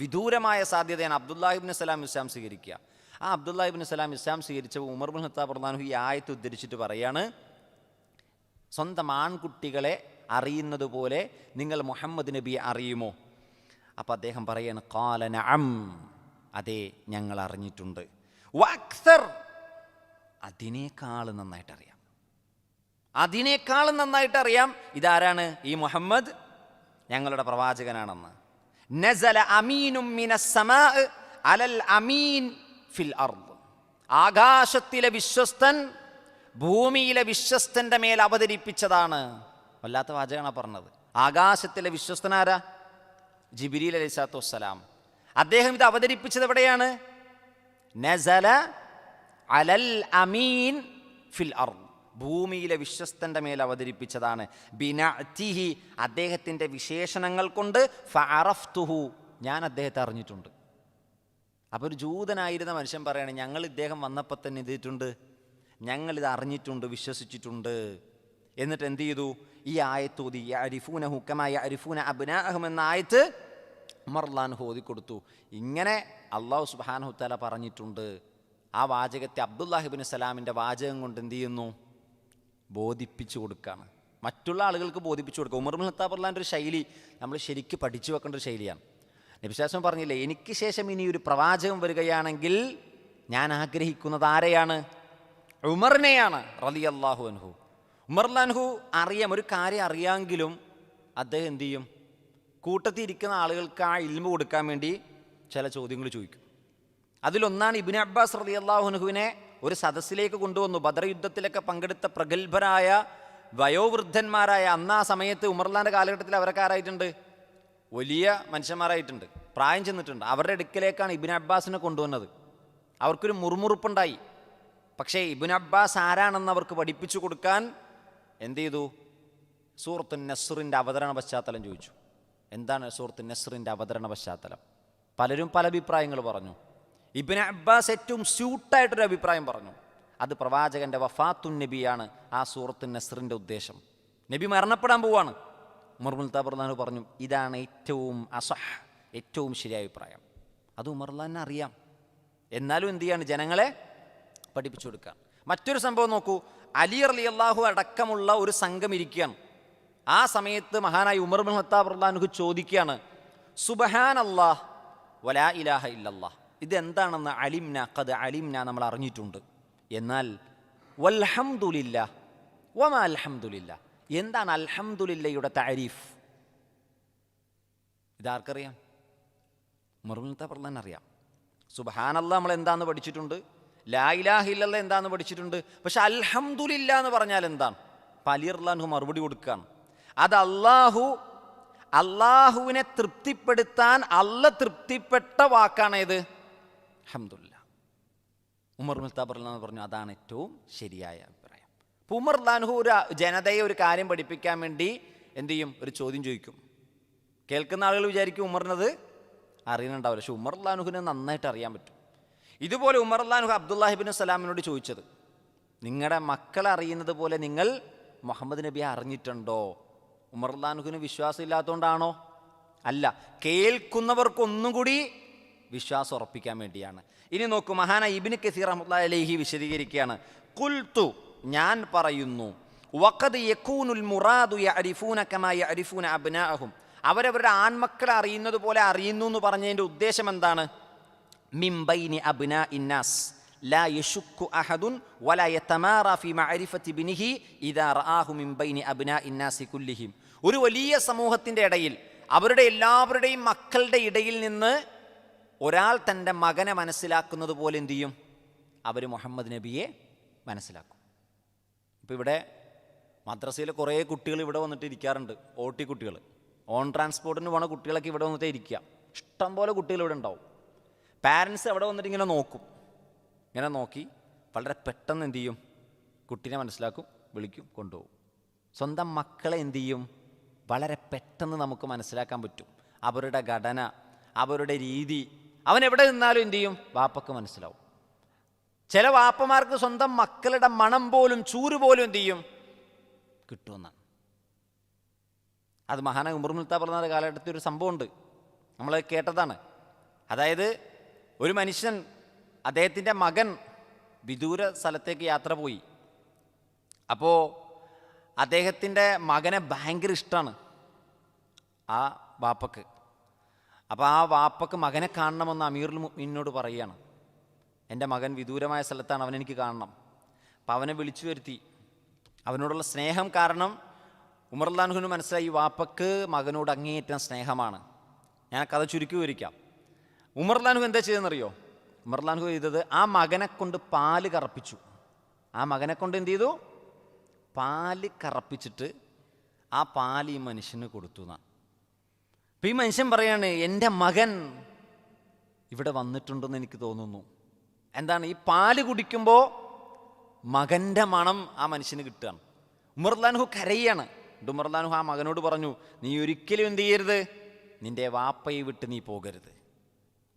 Speaker 1: വിദൂരമായ സാധ്യതയാണ് അബ്ദുല്ലാഹി ഇബ്നു സലാം ഇസ്ലാം സ്വീകരിക്കുക. ആ അബ്ദുല്ലാഹി ഇബ്നു സലാം ഇസ്ലാം സ്വീകരിച്ചപ്പോൾ ഉമർ ഇബ്നുൽ ഖത്താബ് റളിയല്ലാഹു അൻഹു ഈ ആയത്ത് ഉദ്ധരിച്ചിട്ട് പറയാണ്, സ്വന്തം ആൺകുട്ടികളെ അറിയുന്നത് പോലെ നിങ്ങൾ മുഹമ്മദ് നബിയെ അറിയുമോ? അപ്പം അദ്ദേഹം പറയാണ്, ഖാല നഅം, അതെ ഞങ്ങൾ അറിഞ്ഞിട്ടുണ്ട്. വഅക്സർ, അതിനേക്കാളും നന്നായിട്ട് അറിയാം. ഇതാരാണ്? ഈ മുഹമ്മദ് ഞങ്ങളുടെ പ്രവാചകനാണെന്ന്. നസല അമീനും മിനസ് സമാഅ് അലൽ അമീൻ ഫിൽ അർദ്, ആകാശത്തിലെ വിശ്വസ്തൻ ഭൂമിയിലെ വിശ്വസ്തന്റെ മേൽ അവതരിപ്പിച്ചതാണ്. വല്ലാത്ത വാചകമാണ് പറഞ്ഞത്. ആകാശത്തിലെ വിശ്വസ്തനാരാ? ജിബ്രീൽ അലൈഹിസ്സലാത്തു വസ്സലാം. അദ്ദേഹം ഇത് അവതരിപ്പിച്ചത് എവിടെയാണ്? നസല അലൽ അമീൻ ഫിൽ അർദ്, ഭൂമിയിലെ വിശ്വസ്തന്റെ മേൽ അവതരിപ്പിച്ചതാണ്. ബിനഅതിഹി, അദ്ദേഹത്തിൻ്റെ വിശേഷണങ്ങൾ കൊണ്ട്. ഫഅറഫ്തുഹു, ഞാൻ അദ്ദേഹത്തെ അറിഞ്ഞിട്ടുണ്ട്. അപ്പോൾ ഒരു ജൂതനായിരുന്ന മനുഷ്യൻ പറയാണ്, ഞങ്ങൾ ഇദ്ദേഹം വന്നപ്പോൾ തന്നെ എന്തിട്ടുണ്ട്? ഞങ്ങളിത് അറിഞ്ഞിട്ടുണ്ട്, വിശ്വസിച്ചിട്ടുണ്ട്. എന്നിട്ട് എന്ത് ചെയ്തു? ഈ ആയത്ത് ഓതി, യഅരിഫൂനഹു കമാ യഅരിഫൂന അബ്നാഅഹും എന്ന ആയത്ത് ഉമർ റളിയല്ലാഹു അൻഹു ഓതി കൊടുത്തു. ഇങ്ങനെ അല്ലാഹു സുബ്ഹാനഹു തആല പറഞ്ഞിട്ടുണ്ട്. ആ വാചകത്തെ അബ്ദുല്ലാഹി ഇബ്നു സലാമിൻ്റെ വാചകം കൊണ്ട് എന്ത് ചെയ്യുന്നു? ബോധിപ്പിച്ചു കൊടുക്കുകയാണ്, മറ്റുള്ള ആളുകൾക്ക് ബോധിപ്പിച്ചു കൊടുക്കുക. ഉമർ ഇബ്നുൽ ഖത്താബ് റളിയല്ലാഹു അൻഹു ഒരു ശൈലി നമ്മൾ ശരിക്കും പഠിച്ചു വെക്കേണ്ട ഒരു ശൈലിയാണ്. നബി സല്ലല്ലാഹു അലൈഹി വസല്ലം പറഞ്ഞില്ലേ, എനിക്ക് ശേഷം ഇനി ഒരു പ്രവാചകൻ വരികയാണെങ്കിൽ ഞാൻ ആഗ്രഹിക്കുന്നത് ആരെയാണ്? ഉമറിനെയാണ് റളിയല്ലാഹു അൻഹു. ഉമർ റളിയല്ലാഹു അൻഹു അറിയാം, ഒരു കാര്യം അറിയാമെങ്കിലും അദ്ദേഹം എന്തു ചെയ്യും? കൂട്ടത്തിൽ ഇരിക്കുന്ന ആളുകൾക്ക് ആ ഇൽമ കൊടുക്കാൻ വേണ്ടി ചില ചോദ്യങ്ങൾ ചോദിക്കും. അതിലൊന്നാണ് ഇബ്നു അബ്ബാസ് റളിയല്ലാഹു അൻഹുവിനെ ഒരു സദസ്സിലേക്ക് കൊണ്ടുവന്നു. ബദർ യുദ്ധത്തിലൊക്കെ പങ്കെടുത്ത പ്രഗത്ഭരായ വയോവൃദ്ധന്മാരായ, അന്ന് ആ സമയത്ത് ഉമർലാൻ്റെ കാലഘട്ടത്തിൽ അവരൊക്കെ ആരായിട്ടുണ്ട്? വലിയ മനുഷ്യന്മാരായിട്ടുണ്ട്, പ്രായം ചെന്നിട്ടുണ്ട്. അവരുടെ അടുക്കലേക്കാണ് ഇബ്നു അബ്ബാസിനെ കൊണ്ടുവന്നത്. അവർക്കൊരു മുറുമുറുപ്പുണ്ടായി. പക്ഷേ ഇബ്നു അബ്ബാസ് ആരാണെന്ന് അവർക്ക് പഠിപ്പിച്ചു കൊടുക്കാൻ എന്ത് ചെയ്തു? സൂറത്തു നസ്റിൻ്റെ അവതരണ പശ്ചാത്തലം ചോദിച്ചു. എന്താണ് സൂറത്തു നസ്റിൻ്റെ അവതരണ പശ്ചാത്തലം? പലരും പല അഭിപ്രായങ്ങൾ പറഞ്ഞു. ഇബ്നു അബ്ബാസ് ഏറ്റവും സ്യൂട്ടായിട്ടൊരു അഭിപ്രായം പറഞ്ഞു. അത് പ്രവാചകൻ്റെ വഫാത്തുൻ നബിയാണ് ആ സൂറത്തു നസ്റിൻ്റെ ഉദ്ദേശം. നബി മരണപ്പെടാൻ പോവാണ്. ഉമർ ഇബ്നുൽ ഖത്താബ് പറഞ്ഞു, ഇതാണ് ഏറ്റവും അസഹ്, ഏറ്റവും ശരിയായ അഭിപ്രായം. അത് ഉമർലാനെ അറിയാം. എന്നാലും എന്തു ചെയ്യാണ്? ജനങ്ങളെ പഠിപ്പിച്ചു കൊടുക്കുക. മറ്റൊരു സംഭവം നോക്കൂ. അലി റളിയല്ലാഹു അടക്കമുള്ള ഒരു സംഘം ഇരിക്കുകയാണ്. ആ സമയത്ത് മഹാനായ ഉമർ ഇബ്നുൽ ഖത്താബ് റളിയല്ലാഹു ചോദിക്കുകയാണ്, സുബ്ഹാനല്ലാഹ് വലാ ഇലാഹ ഇല്ലല്ലാഹ്, ഇതെന്താണെന്ന് അലിംന ഖദ് അലിംന, നമ്മൾ അറിഞ്ഞിട്ടുണ്ട്. എന്നാൽ വൽഹംദുലില്ലാഹ് വമാ അൽഹംദുലില്ലാഹ്, എന്താണ് അൽഹംദുലില്ലയുടെ താരീഫ്? ഇതാർക്കറിയാം? ഉമർ ഇബ്നുൽ ഖത്താബ് റളിയല്ലാഹു അറിയാം. സുബ്ഹാനല്ലാഹ് നമ്മൾ എന്താണെന്ന് പഠിച്ചിട്ടുണ്ട്, ലാ ഇലാഹ ഇല്ലല്ലാഹ് എന്താണെന്ന് പഠിച്ചിട്ടുണ്ട്. പക്ഷെ അൽഹംദുലില്ലാഹ് എന്ന് പറഞ്ഞാൽ എന്താണ്? അലി റളിയല്ലാഹു അൻഹു മറുപടി കൊടുക്കുകയാണ്, അത് അള്ളാഹുവിനെ തൃപ്തിപ്പെടുത്താൻ തൃപ്തിപ്പെട്ട വാക്കാണേത്? അൽഹംദുലില്ലാഹ്. ഉമർ ഇബ്നുൽ ഖത്താബ് റളിയല്ലാഹു അൻഹു പറഞ്ഞു, അതാണ് ഏറ്റവും ശരിയായ അഭിപ്രായം. അപ്പോൾ ഉമർ റളിയല്ലാഹു അൻഹു ഒരു ജനതയെ ഒരു കാര്യം പഠിപ്പിക്കാൻ വേണ്ടി എന്തു ചെയ്യും? ഒരു ചോദ്യം ചോദിക്കും. കേൾക്കുന്ന ആളുകൾ വിചാരിക്കും ഉമറിനത് അറിയുന്നുണ്ടാവില്ല. പക്ഷെ ഉമർ റളിയല്ലാഹു അൻഹുവിനെ നന്നായിട്ട് അറിയാൻ പറ്റും. ഇതുപോലെ ഉമർ റളിയല്ലാഹു അൻഹു അബ്ദുല്ലാഹി ഇബ്നു സലാമിനോട് ചോദിച്ചത്, നിങ്ങളുടെ മക്കളെ അറിയുന്നത് പോലെ നിങ്ങൾ മുഹമ്മദ് നബിയെ അറിഞ്ഞിട്ടുണ്ടോ? ഉമർ റളിയല്ലാഹു അൻഹുവിന് വിശ്വാസം ഇല്ലാത്തതുകൊണ്ടാണോ? അല്ല, കേൾക്കുന്നവർക്കൊന്നും കൂടി വിശ്വാസം ഉറപ്പിക്കാൻ വേണ്ടിയാണ്. ഇനി നോക്കൂ, മഹാന ഇബ്നു കസീർ റഹ്മത്തുള്ളാഹി അലൈഹി വിശദീകരിക്കുകയാണ്. ഖുൽതു, ഞാൻ പറയുന്നു, വഖദ് യകൂനുൽ മുറാദു യഅരിഫൂന കമാ യഅരിഫൂന അബ്നാഅഹും, അവരവരുടെ ആൺമക്കളെ അറിയുന്നത് പോലെ അറിയുന്നു എന്ന് പറഞ്ഞതിൻ്റെ ഉദ്ദേശം എന്താണ്? മിൻ ബൈനി അബ്നാഇൻ നാസ് ലാ യശുക്കു അഹദുൻ വലാ യതമാറാ ഫീ മഅരിഫത്തി ഇബ്നിഹി ഇദാ റആഹു മിൻ ബൈനി അബ്നാഇൻ നാസി കുല്ലിഹിം. ഒരു വലിയ സമൂഹത്തിൻ്റെ ഇടയിൽ, അവരുടെ എല്ലാവരുടെയും മക്കളുടെ ഇടയിൽ നിന്ന് ഒരാൾ തൻ്റെ മകനെ മനസ്സിലാക്കുന്നത് പോലെ എന്തു ചെയ്യും? അവർ മുഹമ്മദ് നബിയെ മനസ്സിലാക്കും. ഇപ്പോൾ ഇവിടെ മദ്രസയിൽ കുറേ കുട്ടികൾ ഇവിടെ വന്നിട്ട് ഇരിക്കാറുണ്ട്. ഓട്ടി കുട്ടികൾ, ഓൺ ട്രാൻസ്പോർട്ടിന് പോണ കുട്ടികളൊക്കെ ഇവിടെ വന്നിട്ട് ഇരിക്കുക. ഇഷ്ടം പോലെ കുട്ടികൾ ഇവിടെ ഉണ്ടാവും. പാരൻസ് അവിടെ വന്നിട്ട് ഇങ്ങനെ നോക്കും. ഇങ്ങനെ നോക്കി വളരെ പെട്ടെന്ന് എന്തു ചെയ്യും? കുട്ടീനെ മനസ്സിലാക്കും, വിളിക്കും, കൊണ്ടുപോകും. സ്വന്തം മക്കളെ എന്തു ചെയ്യും? വളരെ പെട്ടെന്ന് നമുക്ക് മനസ്സിലാക്കാൻ പറ്റും. അവരുടെ ഘടന, അവരുടെ രീതി, അവൻ എവിടെ നിന്നാലും എന്തു ചെയ്യും? വാപ്പക്ക് മനസ്സിലാവും. ചില വാപ്പമാർക്ക് സ്വന്തം മക്കളുടെ മണം പോലും ചൂര് പോലും എന്തു ചെയ്യും? കിട്ടുമെന്നാണ്. അത് മഹാനായ ഉമർ ഇബ്നുൽ ഖത്താബ് പറഞ്ഞ കാലഘട്ടത്തിൽ ഒരു സംഭവമുണ്ട്, നമ്മൾ കേട്ടതാണ്. അതായത് ഒരു മനുഷ്യൻ, അദ്ദേഹത്തിൻ്റെ മകൻ വിദൂര സ്ഥലത്തേക്ക് യാത്ര പോയി. അപ്പോൾ അദ്ദേഹത്തിൻ്റെ മകനെ ഭയങ്കര ഇഷ്ടമാണ് ആ വാപ്പക്ക്. അപ്പോൾ ആ വാപ്പക്ക് മകനെ കാണണമെന്ന് അമീറുൽ മുഅ്മിനീനോട് പറയുകയാണ്, എൻ്റെ മകൻ വിദൂരമായ സ്ഥലത്താണ്, അവനെനിക്ക് കാണണം. അപ്പോൾ അവനെ വിളിച്ചു വരുത്തി. അവനോടുള്ള സ്നേഹം കാരണം ഉമർ റളിയല്ലാഹു അൻഹുവിന് മനസ്സിലായി ഈ വാപ്പക്ക് മകനോട് അങ്ങേയറ്റം സ്നേഹമാണ്. ഞാൻ കഥ ചുരുക്കി വിവരിക്കാം. ഉമർ റളിയല്ലാഹു അൻഹു എന്താ ചെയ്തെന്നറിയോ? ഉമർ റളിയല്ലാഹു അൻഹു ചെയ്തത്, ആ മകനെ കൊണ്ട് പാല് കറപ്പിച്ചു. ആ മകനെ കൊണ്ട് എന്ത് ചെയ്തു? പാല് കറപ്പിച്ചിട്ട് ആ പാല് ഈ മനുഷ്യന് കൊടുത്തു എന്നാണ്. അപ്പം ഈ മനുഷ്യൻ പറയാണ്, എൻ്റെ മകൻ ഇവിടെ വന്നിട്ടുണ്ടെന്ന് എനിക്ക് തോന്നുന്നു. എന്താണ്? ഈ പാല് കുടിക്കുമ്പോൾ മകൻ്റെ മണം ആ മനുഷ്യന് കിട്ടുകയാണ്. ഉമർ റളിയല്ലാഹു അൻഹു കരയാണ്. ഉമർ റളിയല്ലാഹു അൻഹു ആ മകനോട് പറഞ്ഞു, നീ ഒരിക്കലും എന്ത് ചെയ്യരുത്? നിൻ്റെ വാപ്പയെ വിട്ട് നീ പോകരുത്.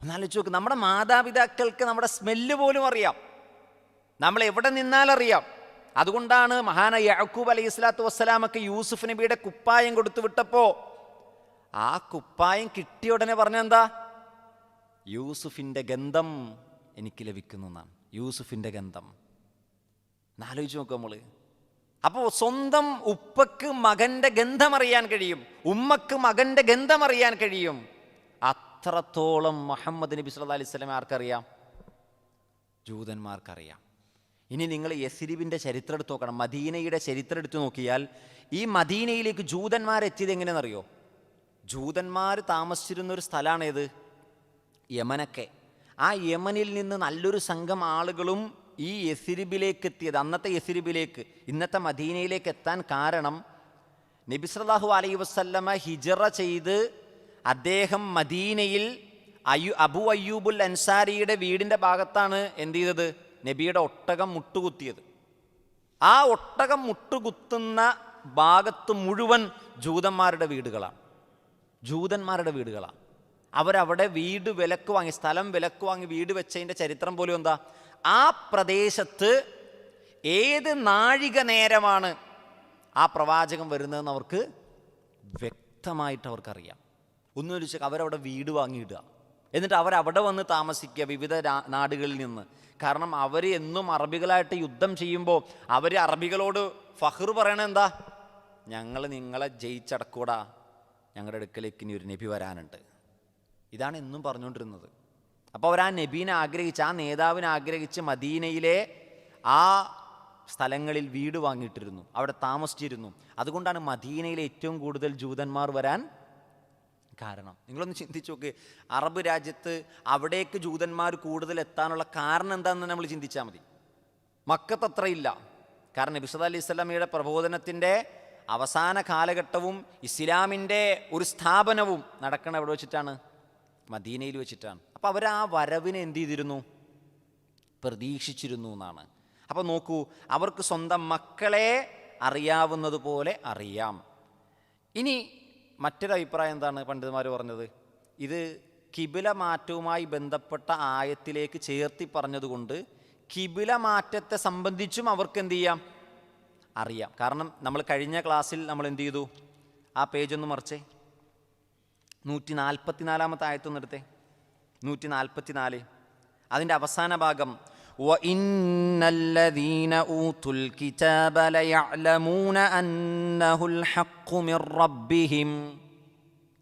Speaker 1: ഒന്നാലോചിച്ച് നോക്ക്, നമ്മുടെ മാതാപിതാക്കൾക്ക് നമ്മുടെ സ്മെല്ല് പോലും അറിയാം, നമ്മൾ എവിടെ നിന്നാലറിയാം. അതുകൊണ്ടാണ് മഹാനായ യഅ്ഖൂബ് അലൈഹി സ്വലാത്തു വസ്സലാമൊക്കെ യൂസുഫ് നബിയുടെ കുപ്പായം കൊടുത്തു വിട്ടപ്പോൾ ആ കുപ്പായം കിട്ടിയ ഉടനെ പറഞ്ഞെന്താ? യൂസുഫിൻ്റെ ഗന്ധം എനിക്ക് ലഭിക്കുന്നു എന്നാണ്. യൂസുഫിൻ്റെ ഗന്ധം. എന്നാലോചിച്ച് നോക്കുക നമ്മൾ. അപ്പോൾ സ്വന്തം ഉപ്പക്ക് മകൻ്റെ ഗന്ധം അറിയാൻ കഴിയും, ഉമ്മക്ക് മകൻ്റെ ഗന്ധം അറിയാൻ കഴിയും. അത്രത്തോളം മുഹമ്മദ് നബി സല്ലല്ലാഹു അലൈഹി വസല്ലം ആർക്കറിയാം? ജൂതന്മാർക്കറിയാം. ഇനി നിങ്ങൾ യസ്രിബിൻ്റെ ചരിത്രം എടുത്ത് നോക്കണം, മദീനയുടെ ചരിത്രം എടുത്ത് നോക്കിയാൽ ഈ മദീനയിലേക്ക് ജൂതന്മാരെത്തിയത് എങ്ങനെയെന്നറിയോ? ജൂതന്മാർ താമസിച്ചിരുന്നൊരു സ്ഥലമാണേത്? യമനൊക്കെ. ആ യമനിൽ നിന്ന് നല്ലൊരു സംഘം ആളുകളും ഈ യസ്രിബിലേക്ക് എത്തിയത്, അന്നത്തെ യസ്രിബിലേക്ക്, ഇന്നത്തെ മദീനയിലേക്ക് എത്താൻ കാരണം നബി സല്ലല്ലാഹു അലൈഹി വസല്ലമ ഹിജറ ചെയ്ത് അദ്ദേഹം മദീനയിൽ അബു അയ്യൂബുൽ അൻസാരിയുടെ വീടിൻ്റെ ഭാഗത്താണ് എന്ത് ചെയ്തത്? നബിയുടെ ഒട്ടകം മുട്ടുകുത്തിയത്. ആ ഒട്ടകം മുട്ടുകുത്തുന്ന ഭാഗത്ത് മുഴുവൻ ജൂതന്മാരുടെ വീടുകളാണ്. അവരവിടെ വീട് വിലക്ക് വാങ്ങി, സ്ഥലം വിലക്ക് വാങ്ങി വീട് വെച്ചതിൻ്റെ ചരിത്രം പോലും എന്താ? ആ പ്രദേശത്ത് ഏത് നാഴിക നേരമാണ് ആ പ്രവാചകൻ വരുന്നതെന്ന് അവർക്ക് വ്യക്തമായിട്ട് അവർക്കറിയാം. ഒന്നും ചോദിച്ചാൽ അവരവിടെ വീട് വാങ്ങിയിടുക, എന്നിട്ട് അവരവിടെ വന്ന് താമസിക്കുക വിവിധ നാടുകളിൽ നിന്ന്. കാരണം അവർ എന്നും അറബികളായിട്ട് യുദ്ധം ചെയ്യുമ്പോൾ അവർ അറബികളോട് ഫഖ്ർ പറയണത് എന്താ? ഞങ്ങൾ നിങ്ങളെ ജയിച്ചടക്കൂടാ, ഞങ്ങളുടെ അടുക്കലേക്ക് ഇനി ഒരു നബി വരാനുണ്ട്. ഇതാണ് എന്നും പറഞ്ഞുകൊണ്ടിരുന്നത്. അപ്പോൾ അവർ ആ നബീനെ ആഗ്രഹിച്ച്, ആ നേതാവിനെ ആഗ്രഹിച്ച് മദീനയിലെ ആ സ്ഥലങ്ങളിൽ വീട് വാങ്ങിയിട്ടിരുന്നു, അവിടെ താമസിച്ചിരുന്നു. അതുകൊണ്ടാണ് മദീനയിലെ ഏറ്റവും കൂടുതൽ ജൂതന്മാർ വരാൻ കാരണം. നിങ്ങളൊന്ന് ചിന്തിച്ചു നോക്ക്, അറബ് രാജ്യത്ത് അവിടേക്ക് ജൂതന്മാർ കൂടുതൽ എത്താനുള്ള കാരണം എന്താണെന്ന് നമ്മൾ ചിന്തിച്ചാൽ മതി. മക്കത്ത് അത്രയില്ല. കാരണം നബി സല്ലല്ലാഹു അലൈഹി വസല്ലമയുടെ പ്രബോധനത്തിൻ്റെ അവസാന കാലഘട്ടവും ഇസ്ലാമിൻ്റെ ഒരു സ്ഥാപനവും നടക്കണ എവിടെ വെച്ചിട്ടാണ്? മദീനയിൽ വെച്ചിട്ടാണ്. അപ്പോൾ അവർ ആ വരവിനെ എന്ത് ചെയ്തിരുന്നു? പ്രതീക്ഷിച്ചിരുന്നു എന്നാണ്. അപ്പോൾ നോക്കൂ, അവർക്ക് സ്വന്തം മക്കളെ അറിയാവുന്നതുപോലെ അറിയാം. ഇനി മറ്റൊരു അഭിപ്രായം എന്താണ് പണ്ഡിതന്മാർ പറഞ്ഞത്? ഇത് കിബില മാറ്റവുമായി ബന്ധപ്പെട്ട ആയത്തിലേക്ക് ചേർത്തി പറഞ്ഞതുകൊണ്ട് കിബില മാറ്റത്തെ സംബന്ധിച്ചും അവർക്ക് എന്ത് ചെയ്യാം? അറിയാം. കാരണം നമ്മൾ കഴിഞ്ഞ ക്ലാസ്സിൽ നമ്മൾ എന്ത് ചെയ്തു? ആ പേജൊന്ന് മറിച്ചേ, 144 ആയത്തൊന്ന് എടുത്തേ. 144 അതിൻ്റെ അവസാന ഭാഗം, വഇന്നല്ലദീന ഊതുൽ കിതാബ ലയഅലമൂന അന്നഹുൽ ഹഖ്ഖു മിർ റബ്ബിഹിം.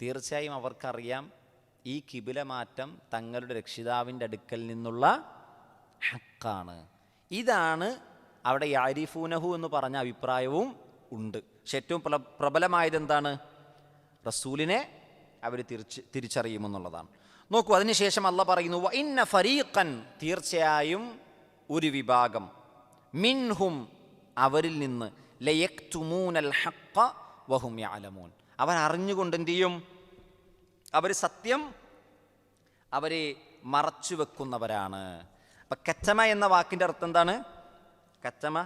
Speaker 1: തീർച്ചയായും അവർക്കറിയാം ഈ കിബില മാറ്റം തങ്ങളുടെ രക്ഷിതാവിൻ്റെ അടുക്കൽ നിന്നുള്ള ഹക്കാണ്. ഇതാണ് അവിടെ യഅരിഫൂനഹു എന്ന് പറഞ്ഞ അഭിപ്രായവും ഉണ്ട്. പക്ഷെ ഏറ്റവും പ്രബലമായത് എന്താണ്? റസൂലിനെ അവർ തിരിച്ചറിയുമെന്നുള്ളതാണ്. നോക്കൂ, അതിനുശേഷം അള്ളാഹ് പറയുന്നു, വഇന്ന ഫരീഖൻ, തീർച്ചയായും ഒരു വിഭാഗം, മിൻഹും, അവരിൽ നിന്ന്, ലയക്തുമൂനൽ ഹഖ്ഖ വഹും യഅലമൂൻ, അവർ അറിഞ്ഞുകൊണ്ട് എന്ത് ചെയ്യും? അവർ സത്യം അവരെ മറച്ചു വെക്കുന്നവരാണ്. അപ്പം കറ്റമ എന്ന വാക്കിൻ്റെ അർത്ഥം എന്താണ്? കറ്റമ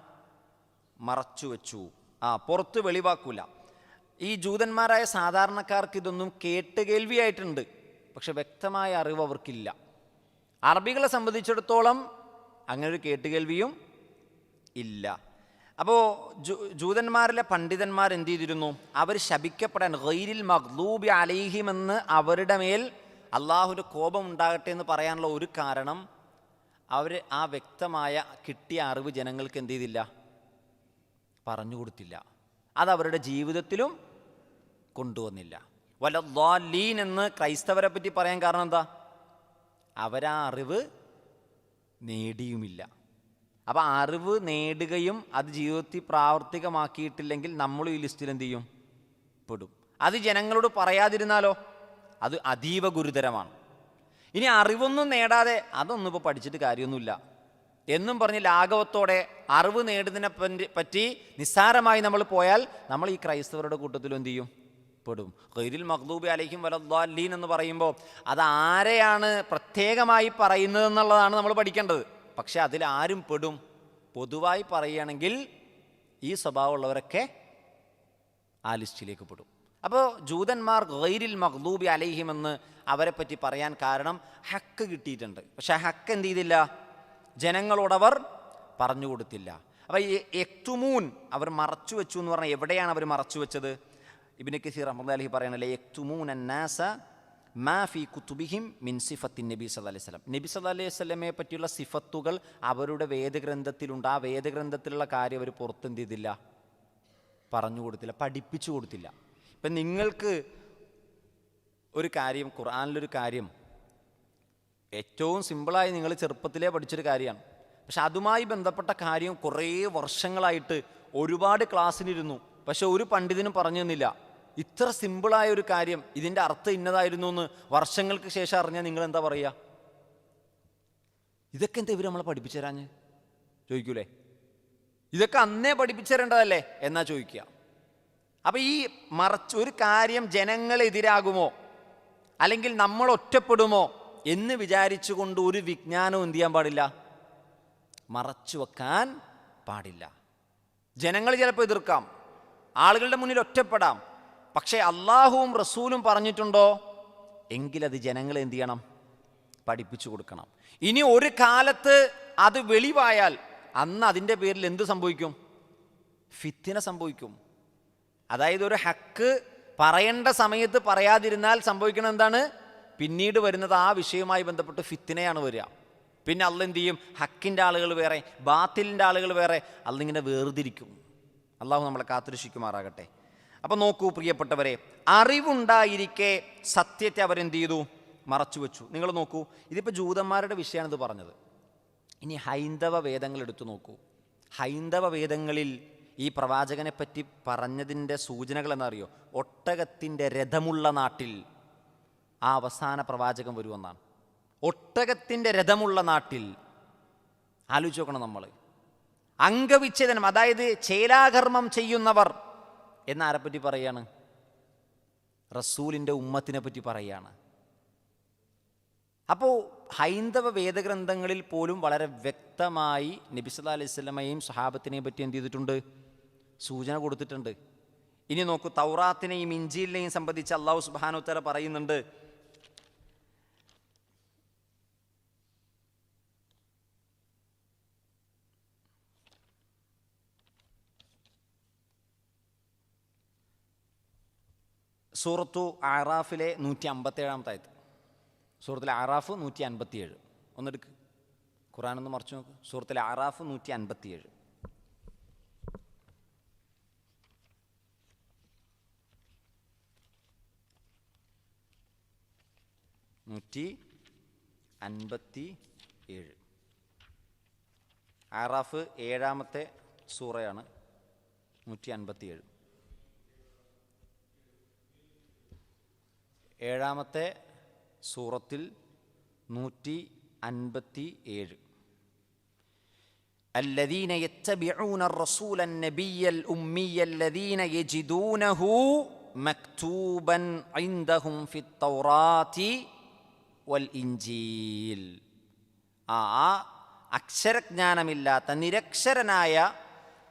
Speaker 1: മറച്ചു വെച്ചു, പുറത്ത് വെളിവാക്കൂല. ഈ ജൂതന്മാരായ സാധാരണക്കാർക്ക് ഇതൊന്നും കേട്ടുകേൾവിയായിട്ടുണ്ട്, പക്ഷെ വ്യക്തമായ അറിവ് അവർക്കില്ല. അറബികളെ സംബന്ധിച്ചിടത്തോളം അങ്ങനെ ഒരു കേട്ടുകേൾവിയും ഇല്ല. അപ്പോൾ ജൂതന്മാരിലെ പണ്ഡിതന്മാർ എന്ത് ചെയ്തിരുന്നു? അവർ ശപിക്കപ്പെടാൻ, ഗൈരിൽ മഗ്ദൂബി അലൈഹിം എന്ന് അവരുടെ മേൽ അള്ളാഹുവിൻ്റെ കോപം ഉണ്ടാകട്ടെ എന്ന് പറയാനുള്ള ഒരു കാരണം, അവർ ആ വ്യക്തമായ കിട്ടിയ അറിവ് ജനങ്ങൾക്ക് എന്ത് ചെയ്തില്ല? പറഞ്ഞു കൊടുത്തില്ല. അതവരുടെ ജീവിതത്തിലും കൊണ്ടുവന്നില്ല. വലദ്ദാലീൻ എന്ന് ക്രൈസ്തവരെ പറ്റി പറയാൻ കാരണം എന്താ? അവരാ അറിവ് നേടിയുമില്ല. അപ്പം അറിവ് നേടുകയും അത് ജീവിതത്തിൽ പ്രാവർത്തികമാക്കിയിട്ടില്ലെങ്കിൽ നമ്മളും ഈ ലിസ്റ്റിൽ എന്ത് ചെയ്യും? പെടും. അത് ജനങ്ങളോട് പറയാതിരുന്നാലോ? അത് അതീവ ഗുരുതരമാണ്. ഇനി അറിവൊന്നും നേടാതെ അതൊന്നും ഇപ്പോൾ പഠിച്ചിട്ട് കാര്യമൊന്നുമില്ല എന്നും പറഞ്ഞ് ലാഘവത്തോടെ അറിവ് നേടുന്നതിനെ പറ്റി നിസ്സാരമായി നമ്മൾ പോയാൽ നമ്മൾ ഈ ക്രൈസ്തവരുടെ കൂട്ടത്തിലും എന്ത് ചെയ്യും? പെടും. ഗൈരിൽ മഗ്ദൂബി അലൈഹിം വലദ്ദാലീൻ എന്ന് പറയുമ്പോൾ അത് ആരെയാണ് പ്രത്യേകമായി പറയുന്നതെന്നുള്ളതാണ് നമ്മൾ പഠിക്കേണ്ടത്. പക്ഷെ അതിലാരും പെടും? പൊതുവായി പറയുകയാണെങ്കിൽ ഈ സ്വഭാവമുള്ളവരൊക്കെ ആ ലിസ്റ്റിലേക്ക് പെടും. അപ്പോൾ ജൂതന്മാർ ഗൈരിൽ മഗ്ദൂബി അലൈഹിം എന്ന് അവരെ പറ്റി പറയാൻ കാരണം ഹക്ക് കിട്ടിയിട്ടുണ്ട്. പക്ഷെ ആ ഹക്ക് എന്ത് ചെയ്തില്ല? ജനങ്ങളോടവർ പറഞ്ഞു കൊടുത്തില്ല. അപ്പോൾ ഈ യക്തുമൂൻ, അവർ മറച്ചു വെച്ചു എന്ന് പറഞ്ഞാൽ എവിടെയാണ് അവർ മറച്ചു വെച്ചത്? ഇബ്നു കസീർ റഹ്മത്തുള്ളാഹി അലൈഹി പറയണല്ലേ, യക്തുമൂൻ അന്നാസ മാ ഫീ കുതുബിഹിം മിൻ സിഫത്തിൻ നബി സല്ലല്ലാഹു അലൈഹി വസല്ലം. നബി സല്ലല്ലാഹു അലൈഹി വസല്ലമയെ പറ്റിയുള്ള സിഫത്തുകൾ അവരുടെ വേദഗ്രന്ഥത്തിലുണ്ട്. ആ വേദഗ്രന്ഥത്തിലുള്ള കാര്യം അവർ പുറത്തെന്ത് ചെയ്തില്ല? പറഞ്ഞു കൊടുത്തില്ല, പഠിപ്പിച്ചു കൊടുത്തില്ല. ഇപ്പം നിങ്ങൾക്ക് ഒരു കാര്യം, ഖുർആനിലൊരു കാര്യം ഏറ്റവും സിമ്പിളായി നിങ്ങൾ ചെറുപ്പത്തിലേ പഠിച്ചൊരു കാര്യമാണ്. പക്ഷെ അതുമായി ബന്ധപ്പെട്ട കാര്യം കുറേ വർഷങ്ങളായിട്ട് ഒരുപാട് ക്ലാസ്സിനിരുന്നു, പക്ഷെ ഒരു പണ്ഡിതനും പറഞ്ഞു തന്നില്ല. ഇത്ര സിമ്പിളായ ഒരു കാര്യം, ഇതിൻ്റെ അർത്ഥം ഇന്നതായിരുന്നു എന്ന് വർഷങ്ങൾക്ക് ശേഷം അറിഞ്ഞാൽ നിങ്ങൾ എന്താ പറയുക? ഇതൊക്കെ എന്താ ഇവർ നമ്മളെ പഠിപ്പിച്ചു തരാഞ്ഞ് ചോദിക്കൂലേ? ഇതൊക്കെ അന്നേ പഠിപ്പിച്ചു തരേണ്ടതല്ലേ എന്നാ ചോദിക്കുക. അപ്പം ഈ ഒരു കാര്യം ജനങ്ങളെതിരാകുമോ അല്ലെങ്കിൽ നമ്മൾ ഒറ്റപ്പെടുമോ എന്ന് വിചാരിച്ചുകൊണ്ട് ഒരു വിജ്ഞാനവും എന്ത് ചെയ്യാൻ പാടില്ല, മറച്ചു വെക്കാൻ പാടില്ല. ജനങ്ങൾ ചിലപ്പോൾ എതിർക്കാം, ആളുകളുടെ മുന്നിൽ ഒറ്റപ്പെടാം, പക്ഷേ അള്ളാഹുവും റസൂലും പറഞ്ഞിട്ടുണ്ടോ എങ്കിലത് ജനങ്ങളെ എന്ത് ചെയ്യണം, പഠിപ്പിച്ചു കൊടുക്കണം. ഇനി ഒരു കാലത്ത് അത് വെളിവായാൽ അന്ന് അതിൻ്റെ പേരിൽ എന്ത് സംഭവിക്കും? ഫിത്ന സംഭവിക്കും. അതായത് ഒരു ഹക്ക് പറയേണ്ട സമയത്ത് പറയാതിരുന്നാൽ സംഭവിക്കണം എന്താണ്? പിന്നീട് വരുന്നത് ആ വിഷയവുമായി ബന്ധപ്പെട്ട് ഫിത്നയാണ് വരിക. പിന്നെ അള്ള എന്ത് ചെയ്യും? ഹക്കിൻ്റെ ആളുകൾ വേറെ, ബാത്തിലിൻ്റെ ആളുകൾ വേറെ, അള്ളിങ്ങനെ വേർതിരിക്കും. അള്ളാഹു നമ്മളെ കാത്തുരക്ഷിക്കുമാറാകട്ടെ. അപ്പം നോക്കൂ പ്രിയപ്പെട്ടവരെ, അറിവുണ്ടായിരിക്കെ സത്യത്തെ അവരെന്ത് ചെയ്തു? മറച്ചു വെച്ചു. നിങ്ങൾ നോക്കൂ, ഇതിപ്പോൾ ജൂതന്മാരുടെ വിഷയമാണിത് പറഞ്ഞത്. ഇനി ഹൈന്ദവ വേദങ്ങൾ എടുത്തു നോക്കൂ. ഹൈന്ദവ വേദങ്ങളിൽ ഈ പ്രവാചകനെ പറ്റി പറഞ്ഞതിൻ്റെ സൂചനകൾ എന്നറിയോ? ഒട്ടകത്തിൻ്റെ രഥമുള്ള നാട്ടിൽ ആ അവസാന പ്രവാചകൻ വരുമെന്നാണ്. ഒട്ടകത്തിൻ്റെ രഥമുള്ള നാട്ടിൽ. ആലോചിച്ച് നോക്കണം നമ്മൾ. അംഗവിച്ഛേദനം, അതായത് ചേലാകർമ്മം ചെയ്യുന്നവർ എന്നാരെപ്പറ്റി പറയാണ്? റസൂലിൻ്റെ ഉമ്മത്തിനെ പറ്റി പറയാണ്. അപ്പോൾ ഹൈന്ദവ വേദഗ്രന്ഥങ്ങളിൽ പോലും വളരെ വ്യക്തമായി നബി സല്ലല്ലാഹു അലൈഹി വസല്ലമയെയും സ്വഹാബത്തിനെയും പറ്റി എന്ത് ചെയ്തിട്ടുണ്ട്? സൂചന കൊടുത്തിട്ടുണ്ട്. ഇനി നോക്കൂ, തൗറാത്തിനെയും ഇഞ്ചീലിനെയും സംബന്ധിച്ച് അല്ലാഹു സുബ്ഹാനഹു വ തആല പറയുന്നുണ്ട്. സൂറത്തു ആറാഫിലെ 157 ആയത്ത്. സൂറത്തിലെ ആറാഫ് 157. ഒന്നെടുക്ക്, ഖുർആനൊന്ന് മറിച്ച് നോക്ക്. സൂറത്തിലെ ആറാഫ് 157. ആറാഫ് 7-ാമത്തെ സൂറയാണ്. 157 7-ാമത്തെ സൂറത്തിൽ 157. الذين يتبعون الرسول النبي الأمي الذين يجدونه مكتوبا عندهم في التوراة والإنجيل. അക്ഷരജ്ഞാനമില്ലാത്ത നിരക്ഷരനായ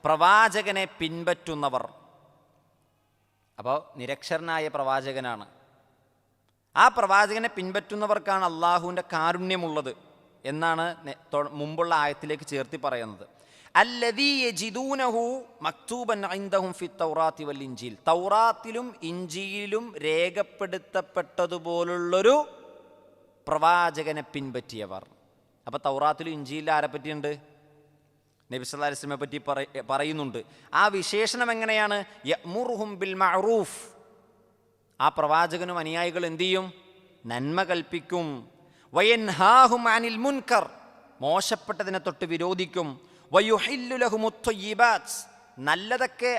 Speaker 1: പ്രവാചകനെ പിൻപറ്റുന്നവർ. അപ്പോൾ നിരക്ഷരനായ പ്രവാചകനാണ്. ആ പ്രവാചകനെ പിൻപറ്റുന്നവർക്കാണ് അള്ളാഹുവിൻ്റെ കാരുണ്യമുള്ളത് എന്നാണ് മുമ്പുള്ള ആയത്തിലേക്ക് ചേർത്തി പറയുന്നത്. അല്ലദീ യജിദൂനഹു മക്തൂബൻ ഇൻദഹും ഫി തൗറാത്തി വൽ ഇൻജീൽ. തൗറാത്തിലും ഇൻജീലിലും രേഖപ്പെടുത്തപ്പെട്ടതുപോലുള്ളൊരു പ്രവാചകനെ പിൻപറ്റിയവർ. അപ്പോൾ തൗറാത്തിലും ഇൻജീലിലും ആരെ പറ്റിയുണ്ട്? നബി സല്ലല്ലാഹു അലൈഹി വസല്ലമയെ പറ്റി പറയുന്നുണ്ട്. ആ വിശേഷണം എങ്ങനെയാണ്? യഅ്മുറുഹും ബിൽ മഅറൂഫ്. ആ പ്രവാചകനും അനുയായികൾ എന്തു ചെയ്യും? നന്മ കൽപ്പിക്കും. വയൻഹാഹും അനിൽ മുൻകർ. മോശപ്പെട്ടതിനെ തൊട്ട് വിരോധിക്കും. വയുഹില്ലു ലഹുമുത് ത്വയ്യിബാത്ത്. നല്ലതൊക്കെ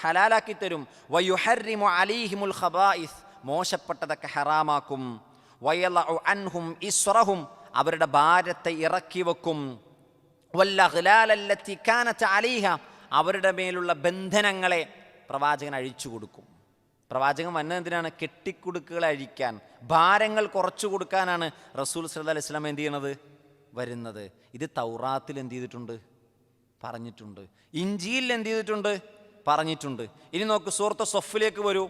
Speaker 1: ഹലാലാക്കി തരും. വയുഹർരിമു അലൈഹിമുൽ ഖബായിസ്. മോശപ്പെട്ടതൊക്കെ ഹറാമാക്കും. വയളഉ അൻഹും ഇസ്റഹും. അവരുടെ ഭാരത്തെ ഇറക്കി വെക്കും. വല്ലഗ്ലാലല്ലത്തി കാനത് അലൈഹ. അവരുടെ മേലുള്ള ബന്ധനങ്ങളെ പ്രവാചകൻ അഴിച്ചു കൊടുക്കും. പ്രവാചകൻ വന്നത് എന്തിനാണ്? കെട്ടിക്കുടുക്കുകളെ അഴിക്കാൻ, ഭാരങ്ങൾ കുറച്ചു കൊടുക്കാനാണ് റസൂൽ സല്ലല്ലാഹു അലൈഹി വസല്ലം എന്ത് ചെയ്യണത്? വരുന്നത്. ഇത് തൗറാത്തിൽ എന്ത് ചെയ്തിട്ടുണ്ട്? പറഞ്ഞിട്ടുണ്ട്. ഇഞ്ചീലിൽ എന്ത് ചെയ്തിട്ടുണ്ട്? പറഞ്ഞിട്ടുണ്ട്. ഇനി നോക്ക്, സൂറത്ത് സൊഫിലേക്ക് വരൂ.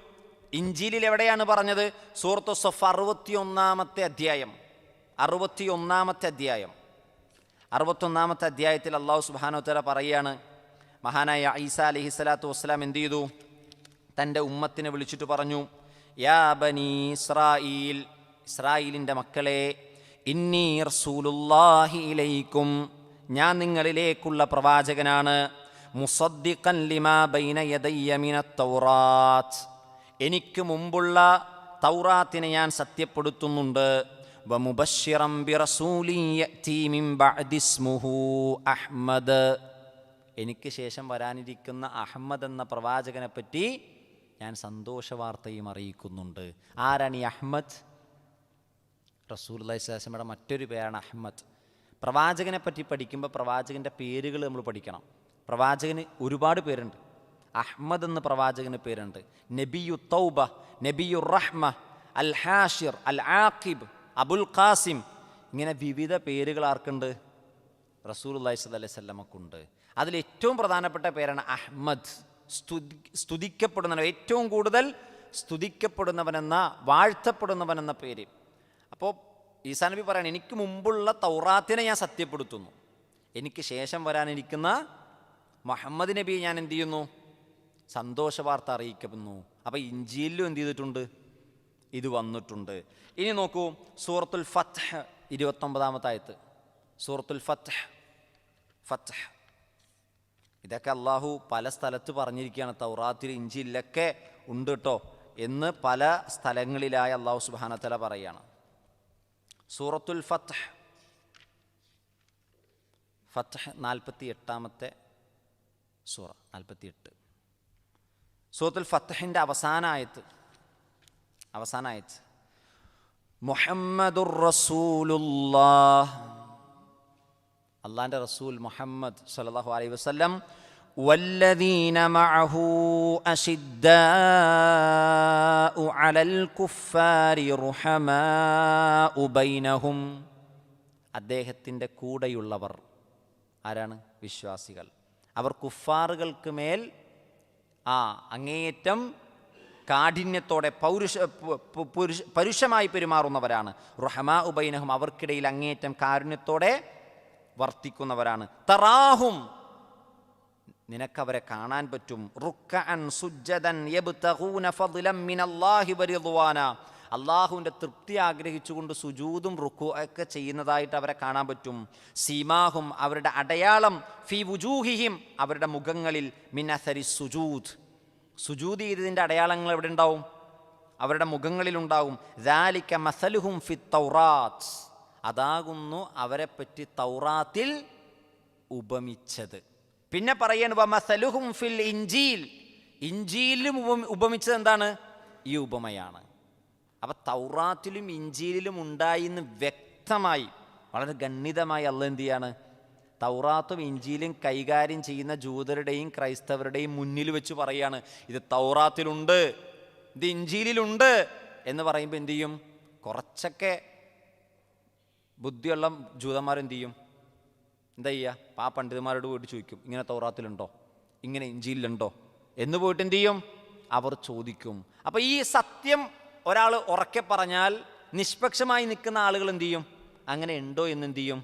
Speaker 1: ഇഞ്ചീലിൽ എവിടെയാണ് പറഞ്ഞത്? സൂറത്ത് സൊഫ് 61-ാമത്തെ അധ്യായം. 61-ാമത്തെ അധ്യായം. 61-ാമത്തെ അധ്യായത്തിൽ അല്ലാഹു സുബ്ഹാനഹു വ തആല പറയുകയാണ്, മഹാനായ ഈസാ അലൈഹിസ്സലാത്തു വസ്സലാം എന്ത് ചെയ്തു? തൻ്റെ ഉമ്മത്തിനെ വിളിച്ചിട്ട് പറഞ്ഞു, യാ ബനി ഇസ്രായീൽ, ഇസ്രായേലിൻ്റെ മക്കളെ, ഇന്നി റസൂലുള്ളാഹി ഇലൈക്കും, ഞാൻ നിങ്ങളിലേക്കുള്ള പ്രവാചകനാണ്. മുസദ്ദിഖൻ ലിമാ ബൈന യദയ്യ മിനത്ത് തൗറാത്ത്, എനിക്ക് മുമ്പുള്ള തൗറാത്തിനെ ഞാൻ സത്യപ്പെടുത്തുന്നുണ്ട്. വമുബശ്ശിറൻ ബിറസൂലിൻ യഅതി മിൻ ബഅദി ഇസ്മുഹു അഹ്മദ്. എനിക്ക് ശേഷം വരാനിരിക്കുന്ന അഹ്മദ് എന്ന പ്രവാചകനെ പറ്റി ഞാൻ സന്തോഷവാർത്തയും അറിയിക്കുന്നുണ്ട്. ആരാണ് ഈ അഹ്മദ്? റസൂലുള്ളാഹി സ്വല്ലല്ലാഹു അലൈഹി വസല്ലമയുടെ മറ്റൊരു പേരാണ് അഹ്മദ്. പ്രവാചകനെ പറ്റി പഠിക്കുമ്പോൾ പ്രവാചകൻ്റെ പേരുകൾ നമ്മൾ പഠിക്കണം. പ്രവാചകന് ഒരുപാട് പേരുണ്ട്. അഹ്മദ് എന്ന പ്രവാചകന് പേരുണ്ട്. നബിയു തൗബ, നബിയു റഹ്മ, അൽ ഹാഷിർ, അൽ ആഖിബ്, അബുൽ ഖാസിം, ഇങ്ങനെ വിവിധ പേരുകൾ ആർക്കുണ്ട്? റസൂലുള്ളാഹി സ്വല്ലല്ലാഹു അലൈഹി വസല്ലമക്കുണ്ട്. അതിലേറ്റവും പ്രധാനപ്പെട്ട പേരാണ് അഹ്മദ്. സ്തുതിക്കപ്പെടുന്നവൻ, ഏറ്റവും കൂടുതൽ സ്തുതിക്കപ്പെടുന്നവനെന്ന, വാഴ്ത്തപ്പെടുന്നവനെന്ന പേര്. അപ്പോൾ ഈസാ നബി പറയാണ്, എനിക്ക് മുമ്പുള്ള തൗറാത്തിനെ ഞാൻ സത്യപ്പെടുത്തുന്നു, എനിക്ക് ശേഷം വരാനിരിക്കുന്ന മുഹമ്മദ് നബിയെ ഞാൻ എന്ത് ചെയ്യുന്നു? സന്തോഷ വാർത്ത അറിയിക്കുന്നു. അപ്പോൾ ഇഞ്ചീലിലും എന്ത് ചെയ്തിട്ടുണ്ട്? ഇത് വന്നിട്ടുണ്ട്. ഇനി നോക്കൂ, സൂറത്തുൽ ഫത്ഹ് 29-ാമത്തെ ആയത്ത്. സൂറത്തുൽ ഫത്ഹ്, ഫത്ഹ് ഇതൊക്കെ അള്ളാഹു പല സ്ഥലത്ത് പറഞ്ഞിരിക്കുകയാണ്. തൗറാത്തിൽ ഇഞ്ചീലിലൊക്കെ ഉണ്ട് കേട്ടോ എന്ന് പല സ്ഥലങ്ങളിലായി അള്ളാഹു സുബ്ഹാനഹു വ തആല പറയുകയാണ്. സൂറത്തുൽ ഫത്ഹ്, ഫത്ഹ് 48-ാമത്തെ സൂറ, 48. സൂറത്തുൽ ഫത്ഹിൻ്റെ അവസാനായത്ത് മുഹമ്മദുർ റസൂലുള്ളാഹ്, അള്ളാഹിൻ്റെ റസൂൽ മുഹമ്മദ് സല്ലല്ലാഹു അലൈഹി വസല്ലം, വല്ലദീന മഅഹു അശിദ്ദാഉ അലൽ കുഫാരി റുഹമാഉ ബൈനഹും. അദ്ദേഹത്തിൻ്റെ കൂടെയുള്ളവർ ആരാണ്? വിശ്വാസികൾ. അവർ കുഫാറുകൾക്ക് മേൽ അങ്ങേയറ്റം കാഠിന്യത്തോടെ പരുഷമായി പെരുമാറുന്നവരാണ്. റുഹമാഉ ബൈനഹും, അവർക്കിടയിൽ അങ്ങേയറ്റം കാരുണ്യത്തോടെ വർത്തിക്കുന്നവരാണ്. തറാഹും, നിനക്കവരെ കാണാൻ പറ്റും. റുക്കഅൻ സുജ്ജദൻ യബ്തഗൂന ഫദ്ലൻ മിനല്ലാഹി വറിദ്വാന, അള്ളാഹുവിൻ്റെ തൃപ്തി ആഗ്രഹിച്ചുകൊണ്ട് സുജൂദും റുക്കൂ ഒക്കെ ചെയ്യുന്നതായിട്ട് അവരെ കാണാൻ പറ്റും. സീമാഹും, അവരുടെ അടയാളം, ഫി വുജൂഹിഹിം, അവരുടെ മുഖങ്ങളിൽ, മിൻ അസരി സുജൂദ്, സുജൂദ് ചെയ്തതിൻ്റെ അടയാളങ്ങൾ എവിടെ ഉണ്ടാവും? അവരുടെ മുഖങ്ങളിലുണ്ടാവും. ദാലിക മസലുഹും ഫി തൗറാത്ത്, അതാകുന്നു അവരെപ്പറ്റി തൗറാത്തിൽ ഉപമിച്ചത്. പിന്നെ പറയാണ് വമസലുഹും ഫിൽ ഇഞ്ചീൽ, ഇഞ്ചീലിലും ഉപമിച്ചത് എന്താണ്? ഈ ഉപമയാണ്. അപ്പം തൗറാത്തിലും ഇഞ്ചീലിലും ഉണ്ടായി എന്ന് വ്യക്തമായി, വളരെ ഗണ്യതമായി അള്ളാഹ് എന്ത് ചെയ്യാണ്? തൗറാത്തും ഇഞ്ചീലും കൈകാര്യം ചെയ്യുന്ന ജൂതരുടെയും ക്രൈസ്തവരുടെയും മുന്നിൽ വെച്ച് പറയാണ്, ഇത് തൗറാത്തിലുണ്ട്, ഇത് ഇഞ്ചീലിലുണ്ട് എന്ന് പറയുമ്പോൾ എന്തു ചെയ്യും? കുറച്ചൊക്കെ ബുദ്ധിയുള്ള ജൂതന്മാരെന്ത് ചെയ്യും? എന്താ ചെയ്യുക? ആ പണ്ഡിതന്മാരോട് പോയിട്ട് ചോദിക്കും, ഇങ്ങനെ തൗറാത്തിലുണ്ടോ, ഇങ്ങനെ ഇഞ്ചീലിലുണ്ടോ എന്ന് പോയിട്ട് എന്തു ചെയ്യും? അവർ ചോദിക്കും. അപ്പോൾ ഈ സത്യം ഒരാൾ ഉറക്കെ പറഞ്ഞാൽ നിഷ്പക്ഷമായി നിൽക്കുന്ന ആളുകൾ എന്തു ചെയ്യും? അങ്ങനെ ഉണ്ടോ എന്ന് എന്തു ചെയ്യും?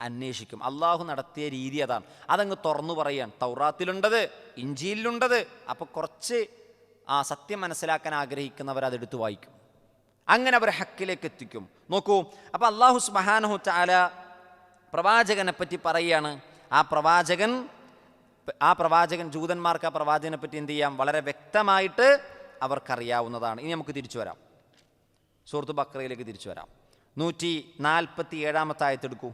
Speaker 1: അന്വേഷിക്കും. അള്ളാഹു നടത്തിയ രീതി അതാണ്. അതങ്ങ് തുറന്നു പറയാൻ, തൗറാത്തിലുണ്ടത്, ഇഞ്ചീലിലുണ്ടത്. അപ്പോൾ കുറച്ച് സത്യം മനസ്സിലാക്കാൻ ആഗ്രഹിക്കുന്നവർ അതെടുത്ത് വായിക്കും. അങ്ങനെ അവർ ഹക്കിലേക്ക് എത്തിക്കും. നോക്കൂ, അപ്പോൾ അള്ളാഹു സുബ്ഹാനഹു തആല പ്രവാചകനെ പറ്റി പറയുകയാണ്. ആ പ്രവാചകൻ ജൂതന്മാർക്ക് ആ പ്രവാചകനെ പറ്റി എന്ത് ചെയ്യാം? വളരെ വ്യക്തമായിട്ട് അവർക്കറിയാവുന്നതാണ്. ഇനി നമുക്ക് തിരിച്ചു വരാം, സൂറത്ത് ബഖറയിലേക്ക് തിരിച്ചു വരാം. 147-ാമത്തെ ആയത്ത് എടുക്കൂ.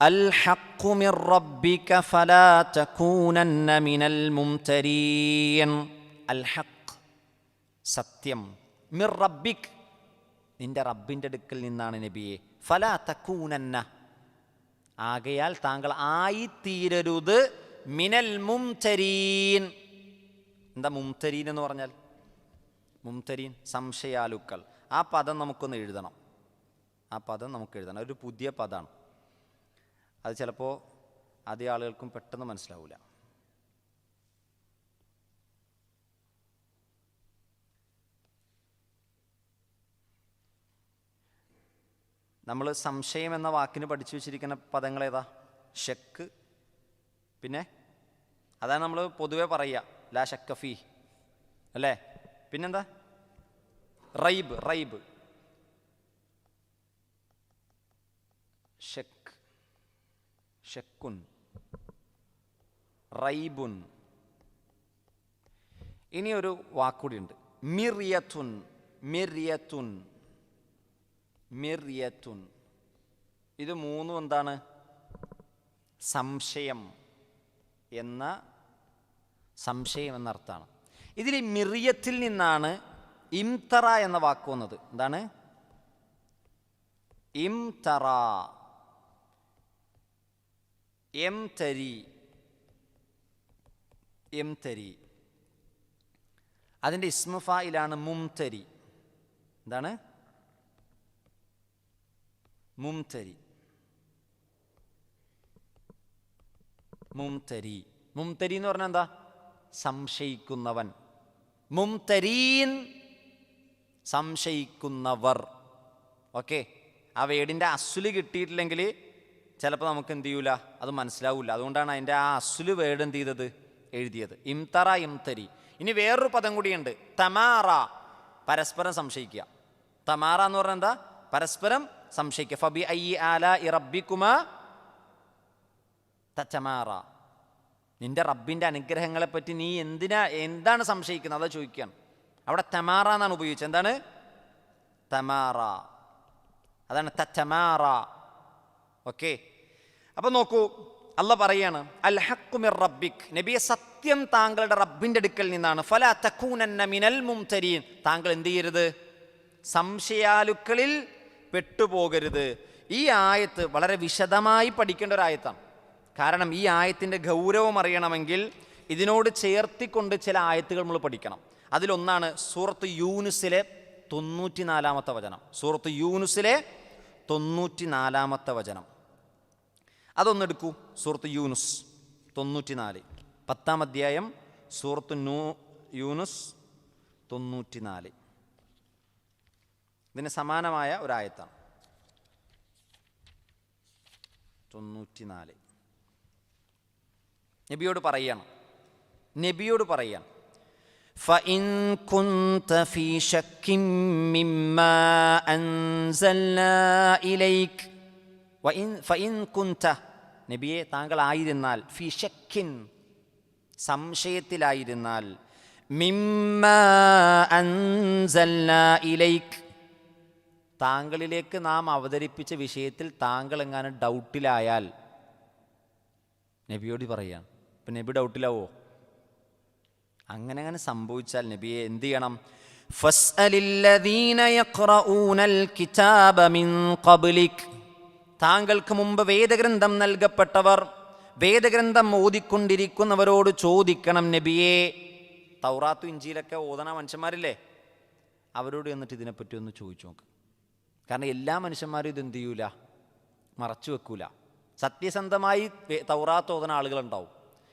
Speaker 1: അൽ ഹഖ്ഖു മിർ റബ്ബിക ഫലാ തകൂനന്ന മിനൽ മുംതരീൻ. അൽ ഹഖ്, സത്യം, മിർ റബ്ബിക്, നിന്റെ റബ്ബിൻ്റെ അടുക്കൽ നിന്നാണ് നബിയെ. ഫലാ തകൂനന്ന, ആകയാൽ താങ്കൾ ആയിത്തീരരുത്. മിനൽ മുംതരീൻ. എന്താ മുംതരീൻ എന്ന് പറഞ്ഞാൽ? മുംതരീൻ, സംശയാലുക്കൾ. ആ പദം നമുക്കൊന്ന് എഴുതണം. ഒരു പുതിയ പദമാണ്. അത് ചിലപ്പോൾ അധികം ആളുകൾക്കും പെട്ടെന്ന് മനസ്സിലാവില്ല. നമ്മൾ സംശയം എന്ന വാക്കിന് പഠിച്ചു വെച്ചിരിക്കുന്ന പദങ്ങൾ ഏതാ? ഷക്ക്, പിന്നെ അതാണ് നമ്മൾ പൊതുവെ പറയുക, ലാ ഷക്ക ഫീ അല്ലേ? പിന്നെന്താ? റൈബ്, ഷക്കുൻ, റൈബുൻ. ഇനി ഒരു വാക്കുകൂടി ഉണ്ട്, മിറിയത്തുൻ. മിർയത്തുൻ. ഇത് മൂന്നും എന്താണ്? സംശയം എന്നർത്ഥമാണ്. ഇതിൽ മിറിയത്തിൽ നിന്നാണ് ഇംതറ എന്ന വാക്ക് വന്നത്. എന്താണ്? ഇംതറ, എംതരി, എംതരി. അതിൻ്റെ ഇസ്മു ഫായിലാണ് മുംതരി. എന്താണ്? മുംതരി. മുംതരി, മുംതരി എന്ന് പറഞ്ഞാൽ എന്താ? സംശയിക്കുന്നവൻ. മുംതരീൻ, സംശയിക്കുന്നവർ. ഓക്കെ, ആ വേടിൻ്റെ അസ്സുല് കിട്ടിയിട്ടില്ലെങ്കിൽ ചിലപ്പോൾ നമുക്ക് എന്ത് ചെയ്യൂല, അത് മനസ്സിലാവില്ല. അതുകൊണ്ടാണ് അതിൻ്റെ ആ അസ്സുല് വേർഡ് എന്ത് ചെയ്തത്, എഴുതിയത്. ഇംതറ, ഇംതരി. ഇനി വേറൊരു പദം കൂടിയുണ്ട്, തമാറ, പരസ്പരം സംശയിക്കുക. തമാറ എന്ന് പറഞ്ഞാൽ എന്താ? പരസ്പരം സംശയിക്കുക. ഫബി അയ്യി ആലാഇ റബ്ബിക്കുമാ തതമാറ. നിന്റെ റബ്ബിൻ്റെ അനുഗ്രഹങ്ങളെപ്പറ്റി നീ എന്താണ് സംശയിക്കുന്നത്, അതാ ചോദിക്കുകയാണ്. അവിടെ തമാറ എന്നാണ് ഉപയോഗിച്ചത്. എന്താണ്? തമാറ, അതാണ് തതമാറ. ഓക്കെ, അപ്പം നോക്കൂ, അള്ളാഹ് പറയാണ് അൽ ഹഖ്ഖു മിർ റബ്ബിക്, നബിയെ സത്യം താങ്കളുടെ റബ്ബിൻ്റെ അടുക്കൽ നിന്നാണ്. ഫലാ തകൂനന്ന മിനൽ മുംതരീൻ, താങ്കൾ എന്ത് ചെയ്യരുത്? സംശയാലുക്കളിൽ പെട്ടുപോകരുത്. ഈ ആയത്ത് വളരെ വിശദമായി പഠിക്കേണ്ട ഒരു ആയത്താണ്. കാരണം ഈ ആയത്തിൻ്റെ ഗൗരവം അറിയണമെങ്കിൽ ഇതിനോട് ചേർത്തിക്കൊണ്ട് ചില ആയത്തുകൾ നമ്മൾ പഠിക്കണം. അതിലൊന്നാണ് സൂറത്ത് യൂനുസിലെ 94-ാമത്തെ വചനം. സൂറത്ത് യൂനുസിലെ 94-ാമത്തെ വചനം അതൊന്നെടുക്കൂ. സൂറത്ത് യൂനുസ് 94, 10-ാം അധ്യായം, സൂറത്ത് യൂനുസ് 94. ഇതിന് സമാനമായ ഒരായത്താണ് 94. നബിയോട് പറയാണ് فَإِن كُنْتَ فِي شَكٍّ مِّمَّا أَنزَلْنَا إِلَيْكَ فَإِن كُنْتَ, നബിയെ താങ്കൾ ആയിരുന്നാൽ, ഫി ഷക്കിൻ, സംശയത്തിലായിരുന്നാൽ, മിമ്മാ അൻസൽനാ ഇലൈക്, താങ്കളിലേക്ക് നാം അവതരിപ്പിച്ച വിഷയത്തിൽ താങ്കൾ എങ്ങാനും ഡൗട്ടിലായാൽ, നബിയോട് പറയുകയാണ്. ഇപ്പം നബി ഡൗട്ടിലാവോ? അങ്ങനെ സംഭവിച്ചാൽ നബിയെ എന്ത് ചെയ്യണം? ഫസ്അലില്ലദീന യഖ്റഊനൽ കിതാബ മിൻ ഖബ്ലിക്, താങ്കൾക്ക് മുമ്പ് വേദഗ്രന്ഥം നൽകപ്പെട്ടവർ, വേദഗ്രന്ഥം ഓതിക്കൊണ്ടിരിക്കുന്നവരോട് ചോദിക്കണം നബിയെ. തൗറാത്തും ഇഞ്ചീലൊക്കെ ഓതണ മനുഷ്യന്മാരില്ലേ, അവരോട് എന്നിട്ട് ഇതിനെപ്പറ്റി ഒന്ന് ചോദിച്ചു നോക്ക്. കാരണം എല്ലാ മനുഷ്യന്മാരും ഇതെന്ത് ചെയ്യൂല, മറച്ചു വെക്കൂല. സത്യസന്ധമായി തൗറാത്ത് ഓതണ ആളുകളുണ്ടാവും,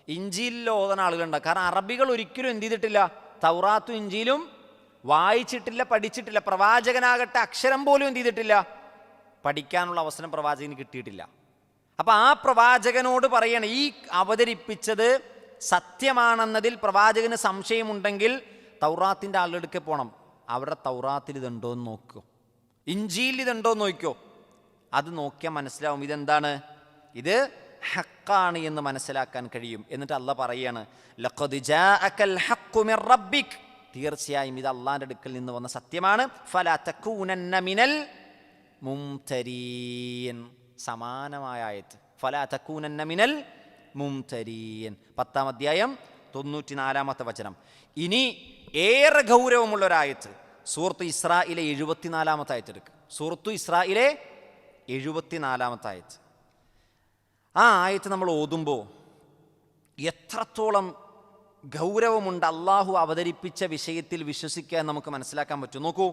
Speaker 1: ഇഞ്ചീലിൽ ഓതണ ആളുകളുണ്ടാവും. കാരണം അറബികൾ ഒരിക്കലും എന്ത് ചെയ്തിട്ടില്ല, തൗറാത്തും ഇഞ്ചീലും വായിച്ചിട്ടില്ല, പഠിച്ചിട്ടില്ല. പ്രവാചകനാകട്ടെ അക്ഷരം പോലും എന്ത് ചെയ്തിട്ടില്ല, പഠിക്കാനുള്ള അവസരം പ്രവാചകന് കിട്ടിയിട്ടില്ല. അപ്പം ആ പ്രവാചകനോട് പറയണം, ഈ അവതരിപ്പിച്ചത് സത്യമാണെന്നതിൽ പ്രവാചകന് സംശയമുണ്ടെങ്കിൽ തൗറാത്തിൻ്റെ ആളുകൾക്ക് പോകണം. അവരുടെ തൗറാത്തിൽ ഇതുണ്ടോയെന്ന് നോക്കൂ, ഇഞ്ചീലിൽ ഇതുണ്ടോയെന്ന് നോക്കിക്കോ. അത് നോക്കിയാൽ മനസ്സിലാവും ഇതെന്താണ്, ഇത് ഹക്കാണ് എന്ന് മനസ്സിലാക്കാൻ കഴിയും. എന്നിട്ട് അള്ളാഹ് പറയാണ്, ലഖദ് ജാഅകൽ ഹഖ്ഖു മിർ റബ്ബിക്, തീർച്ചയായും ഇത് അള്ളാഹിൻ്റെ അടുക്കൽ നിന്ന് വന്ന സത്യമാണ്. ഫലാ തകൂനന്ന മിനൽ മുംതരീൻ, സമാനമായ ആയത്ത്, ഫലാ തകൂനന്ന മിനൽ മുംതരീൻ, 10-ാം അധ്യായം 94-ാമത്തെ വചനം. ഇനി ഏറെ ഗൗരവമുള്ളൊരായത്ത് സൂറത്ത് ഇസ്രായിലെ 74-ാമത്തെ ആയത്ത് എടുക്കുക. സൂറത്തു ഇസ്രായിലെ 74-ാമത്തെ ആയത്ത്. ആ ആയത്ത് നമ്മൾ ഓതുമ്പോൾ എത്രത്തോളം ഗൗരവമുണ്ട് അള്ളാഹു അവതരിപ്പിച്ച വിഷയത്തിൽ വിശ്വസിക്കാൻ നമുക്ക് മനസ്സിലാക്കാൻ പറ്റും. നോക്കൂ,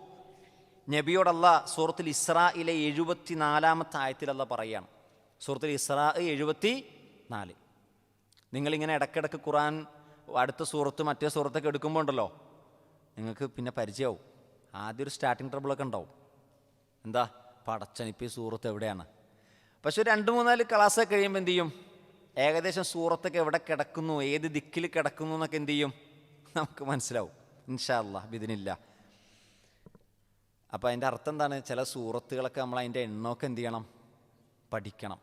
Speaker 1: നബിയോടല്ല സൂറത്തുൽ ഇസ്രായിലെ 74-ാമത്തെ ആയത്തിലല്ല പറയുകയാണ്. സൂറത്തുൽ ഇസ്രാ 74. നിങ്ങളിങ്ങനെ ഇടയ്ക്കിടയ്ക്ക് ഖുർആൻ അടുത്ത സൂറത്ത് മറ്റേ സൂറത്തൊക്കെ എടുക്കുമ്പോൾ ഉണ്ടല്ലോ, നിങ്ങൾക്ക് പിന്നെ പരിചയമാവും. ആദ്യം ഒരു സ്റ്റാർട്ടിങ് ട്രബിളൊക്കെ ഉണ്ടാവും. എന്താ പടച്ചനിപ്പോൾ ഈ സൂറത്ത് എവിടെയാണ്? പക്ഷെ ഒരു 2-3-4 ക്ലാസ്സൊക്കെ കഴിയുമ്പോൾ എന്ത് ചെയ്യും, ഏകദേശം സൂറത്തൊക്കെ എവിടെ കിടക്കുന്നു, ഏത് ദിക്കിൽ കിടക്കുന്നു എന്നൊക്കെ എന്ത് ചെയ്യും, നമുക്ക് മനസ്സിലാവും ഇൻഷാ അല്ലാഹ് ബിദ്നില്ലാ. അപ്പോൾ അതിൻ്റെ അർത്ഥം എന്താണ്? ചില സൂറത്തുകളൊക്കെ നമ്മൾ അതിൻ്റെ എണ്ണമൊക്കെ എന്ത് ചെയ്യണം, പഠിക്കണം.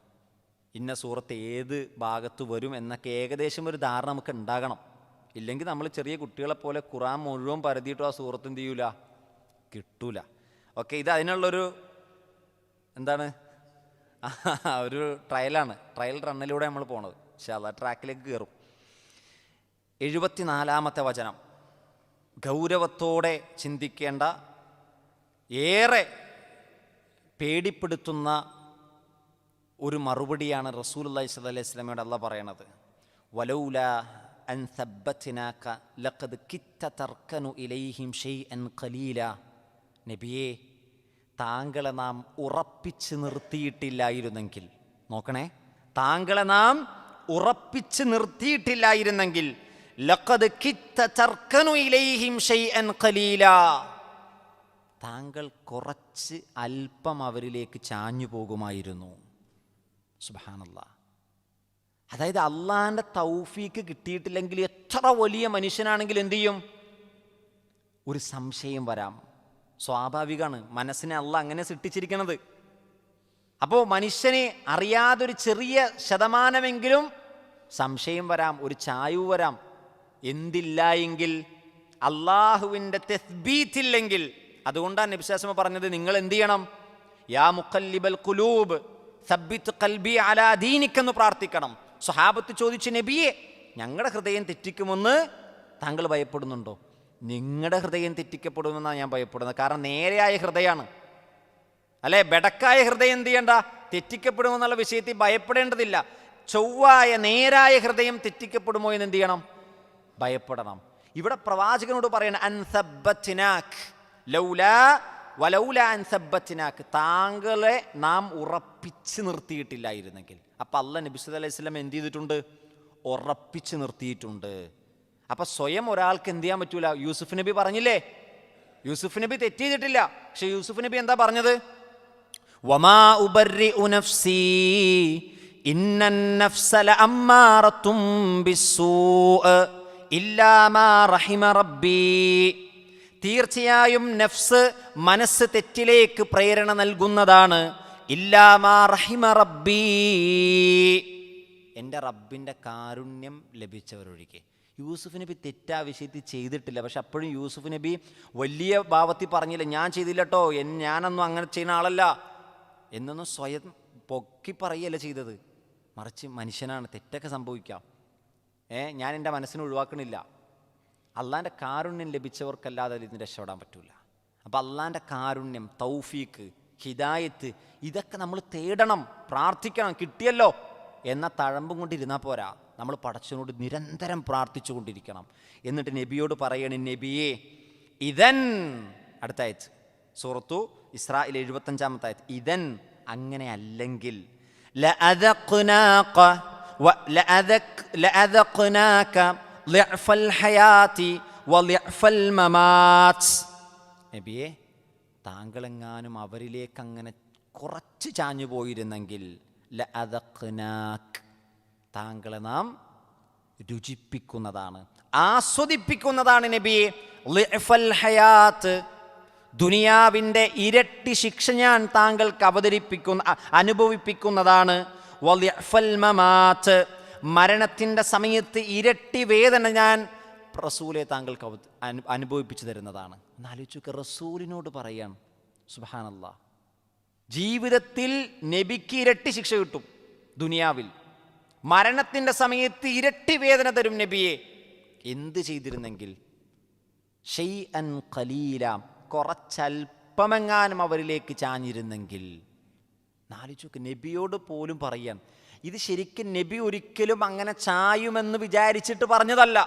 Speaker 1: ഇന്ന സൂറത്ത് ഏത് ഭാഗത്ത് വരും എന്നൊക്കെ ഏകദേശം ഒരു ധാരണ നമുക്ക് ഉണ്ടാകണം. ഇല്ലെങ്കിൽ നമ്മൾ ചെറിയ കുട്ടികളെ പോലെ ഖുർആൻ മുഴുവൻ പരതിയിട്ടും ആ സൂറത്ത് എന്ത് ചെയ്യൂല, കിട്ടൂല. ഓക്കെ, ഇത് അതിനുള്ളൊരു എന്താണ്? ഒരു ട്രയൽ റണ്ണിലൂടെ നമ്മൾ പോണത്. ഇൻഷാ അല്ലാഹ് ട്രാക്കിലേക്ക് കയറും. 74-ാമത്തെ വചനം ഗൗരവത്തോടെ ചിന്തിക്കേണ്ട, ഏറെ പേടിപ്പെടുത്തുന്ന ഒരു മറുപടിയാണ് റസൂലുള്ളാഹി സ്വല്ലല്ലാഹി അലൈഹി വസല്ലമയോട് അല്ലാഹ് പറയണത്. വലൗലാ അൻ സബ്ബത്നാക ലഖദ് കിത്ത തർക്കനു ഇലൈഹിം ഷൈഅൻ ഖലീല. നബിയേ, താങ്കളെ നാം ഉറപ്പിച്ച് നിർത്തിയിട്ടില്ലായിരുന്നെങ്കിൽ, നോക്കണേ, താങ്കളെ നാം ഉറപ്പിച്ച് നിർത്തിയിട്ടില്ലായിരുന്നെങ്കിൽ ലഖദ് കിത്ത തർക്കനു ഇലൈഹിം ഷൈഅൻ ഖലീല, താങ്കൾ കുറച്ച് അല്പം അവരിലേക്ക് ചാഞ്ഞു പോകുമായിരുന്നു. സുബ്ഹാനല്ലാഹ്. അതായത് അള്ളാഹിൻ്റെ തൗഫീക്ക് കിട്ടിയിട്ടില്ലെങ്കിൽ എത്ര വലിയ മനുഷ്യനാണെങ്കിലും എന്തു ചെയ്യും? ഒരു സംശയം വരാം. സ്വാഭാവികമാണ്, മനസ്സിനെ അള്ളാഹ് അങ്ങനെ സൃഷ്ടിച്ചിരിക്കുന്നത്. അപ്പോൾ മനുഷ്യനെ അറിയാതൊരു ചെറിയ ശതമാനമെങ്കിലും സംശയം വരാം, ഒരു ചായ്വ് വരാം. എന്തില്ല എങ്കിൽ? അള്ളാഹുവിൻ്റെ തസ്ബീത്തില്ലെങ്കിൽ. അതുകൊണ്ടാണ് നബി സല്ലല്ലാഹു അലൈഹി വസല്ലം പറഞ്ഞത്, നിങ്ങൾ എന്ത് ചെയ്യണം? യാ മുഖല്ലിബൽ ഖുലൂബ് സബ്ബിത് ഖൽബി അലാ ദീനിക എന്ന് പ്രാർത്ഥിക്കണം. സ്വഹാബത്ത് ചോദിച്ചു, നബിയെ, ഞങ്ങളുടെ ഹൃദയം തെറ്റിക്കുമെന്ന് താങ്കൾ ഭയപ്പെടുന്നുണ്ടോ? നിങ്ങളുടെ ഹൃദയം തെറ്റിക്കപ്പെടുമെന്നാണ് ഞാൻ ഭയപ്പെടുന്നത്. കാരണം നേരെയായ ഹൃദയമാണ്, അല്ലെ? ബെടക്കായ ഹൃദയം എന്ത് ചെയ്യണ്ട? തെറ്റിക്കപ്പെടുമെന്നുള്ള വിഷയത്തിൽ ഭയപ്പെടേണ്ടതില്ല. ചൊവ്വായ നേരായ ഹൃദയം തെറ്റിക്കപ്പെടുമോ എന്ന് എന്ത് ചെയ്യണം? ഭയപ്പെടണം. ഇവിടെ പ്രവാചകനോട് പറയണം, അൻ സബ്ബത്നാക് ലൗലാ വലൗലാ അൻ സബ്ബത്നാക്, താങ്കളെ നാം ഉറപ്പിച്ച് നിർത്തിയിട്ടില്ലായിരുന്നെങ്കിൽ. അപ്പം അല്ലാഹ് നബി സല്ലല്ലാഹു അലൈഹി വസല്ലം എന്ത് ചെയ്തിട്ടുണ്ട്? ഉറപ്പിച്ച് നിർത്തിയിട്ടുണ്ട്. അപ്പം സ്വയം ഒരാൾക്ക് എന്ത് ചെയ്യാൻ പറ്റൂല? യൂസുഫ് നബി പറഞ്ഞില്ലേ, യൂസുഫ് നബി തെറ്റ് ചെയ്തിട്ടില്ല. പക്ഷെ യൂസുഫ് നബി എന്താ പറഞ്ഞത്? വമാ ഉബർരിഉ നഫ്സി ഇന്നൻ നഫ്സ ലഅമ്മാറത്തും ബിസ്സൂഅ ഇല്ലാ മാ റഹിമ റബ്ബി. തീർച്ചയായും നഫ്സ്, മനസ്സ് തെറ്റിലേക്ക് പ്രേരണ നൽകുന്നതാണ്. ഇല്ലാ മാ റഹിമ റബ്ബി, എൻ്റെ റബ്ബിൻ്റെ കാരുണ്യം ലഭിച്ചവരൊഴികെ. യൂസുഫ് നബി തെറ്റാ വിഷയത്തിൽ ചെയ്തിട്ടില്ല. പക്ഷെ അപ്പോഴും യൂസുഫ് നബി വലിയ ഭാവത്തിൽ പറഞ്ഞില്ല, ഞാൻ ചെയ്തില്ല കേട്ടോ, ഞാനൊന്നും അങ്ങനെ ചെയ്യുന്ന ആളല്ല എന്നൊന്നും സ്വയം പൊക്കി പറയുകയല്ല ചെയ്തത്. മറിച്ച് മനുഷ്യനാണ്, തെറ്റൊക്കെ സംഭവിക്കാം. ഞാൻ എൻ്റെ മനസ്സിനെ ഒഴിവാക്കണില്ല. അള്ളാൻ്റെ കാരുണ്യം ലഭിച്ചവർക്കല്ലാതെ ഇതിന് രക്ഷപ്പെടാൻ പറ്റൂല. അപ്പം അള്ളാൻ്റെ കാരുണ്യം, തൗഫീക്ക്, ഹിദായത്ത്, ഇതൊക്കെ നമ്മൾ തേടണം, പ്രാർത്ഥിക്കണം. കിട്ടിയല്ലോ എന്ന തഴമ്പും കൊണ്ടിരുന്നാൽ പോരാ, നമ്മൾ പടച്ചവനോട് നിരന്തരം പ്രാർത്ഥിച്ചു കൊണ്ടിരിക്കണം. എന്നിട്ട് നബിയോട് പറയണ, നബിയെ, ഇതൻ, അടുത്ത ആയത്ത് സൂറത്തു ഇസ്രായിൽ 75-ാമത്തെ ആയത്ത്, ഇതൻ, അങ്ങനെ അല്ലെങ്കിൽ, നബിയെ, താങ്കളെങ്ങാനും അവരിലേക്ക് അങ്ങനെ കുറച്ച് ചാഞ്ഞു പോയിരുന്നെങ്കിൽ താങ്കളെ നാം രുചിപ്പിക്കുന്നതാണ്, ആസ്വദിപ്പിക്കുന്നതാണ് നബിയെ. ളിഅഫൽ ഹയാത്ത്, ദുനിയാവിൻ്റെ ഇരട്ടി ശിക്ഷ ഞാൻ താങ്കൾക്ക് അനുഭവിപ്പിക്കുന്നതാണ്. വലിഅഫൽ മമാത്ത്, മരണത്തിൻ്റെ സമയത്ത് ഇരട്ടി വേദന ഞാൻ റസൂലെ താങ്കൾക്ക് അനുഭവിപ്പിച്ചു തരുന്നതാണ്. എന്നാലോചിക്കുക, റസൂലിനോട് പറയാണ്. സുബ്ഹാനല്ലാഹ്. ജീവിതത്തിൽ നബിക്ക് ഇരട്ടി ശിക്ഷ കിട്ടും ദുനിയാവിൽ, മരണത്തിൻ്റെ സമയത്ത് ഇരട്ടി വേദന തരും നബിയെ. എന്ത് ചെയ്തിരുന്നെങ്കിൽ? ഷൈഅൻ ഖലീല, കുറച്ചൽപ്പമെങ്ങാനും അവരിലേക്ക് ചാഞ്ഞിരുന്നെങ്കിൽ. നാലിച്ചോക്ക്, നബിയോട് പോലും പറയാൻ. ഇത് ശരിക്കും നബി ഒരിക്കലും അങ്ങനെ ചായുമെന്ന് വിചാരിച്ചിട്ട് പറഞ്ഞതല്ല.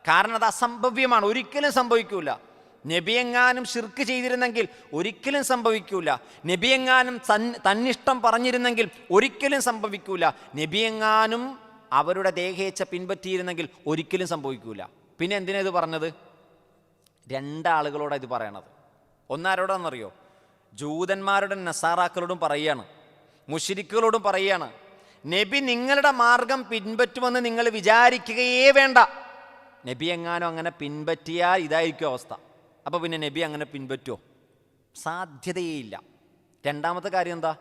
Speaker 1: കാരണം അത് അസംഭവ്യമാണ്, ഒരിക്കലും സംഭവിക്കൂല. നബിയെങ്ങാനും ശിർക്ക് ചെയ്തിരുന്നെങ്കിൽ ഒരിക്കലും സംഭവിക്കൂല. നബിയെങ്ങാനും തന്നിഷ്ടം പറഞ്ഞിരുന്നെങ്കിൽ ഒരിക്കലും സംഭവിക്കൂല. നബിയെങ്ങാനും അവരുടെ ദേഹേച്ഛ പിൻപറ്റിയിരുന്നെങ്കിൽ ഒരിക്കലും സംഭവിക്കൂല. പിന്നെ എന്തിനാ ഇത് പറഞ്ഞത്? രണ്ടാളുകളോടാണ് ഇത് പറയണത്. ഒന്നാരോടാണെന്നറിയോ? ജൂതന്മാരുടെ നസാറാക്കളോടും പറയുകയാണ്, മുശ്രിക്കുകളോടും പറയുകയാണ്, നബി നിങ്ങളുടെ മാർഗം പിൻപറ്റുമെന്ന് നിങ്ങൾ വിചാരിക്കുകയേ വേണ്ട. നബി എങ്ങാനും അങ്ങനെ പിൻപറ്റിയാൽ ഇതായിരിക്കും അവസ്ഥ. അപ്പോൾ പിന്നെ നബി അങ്ങനെ പിൻപറ്റുമോ? സാധ്യതയേയില്ല. രണ്ടാമത്തെ കാര്യം എന്താ?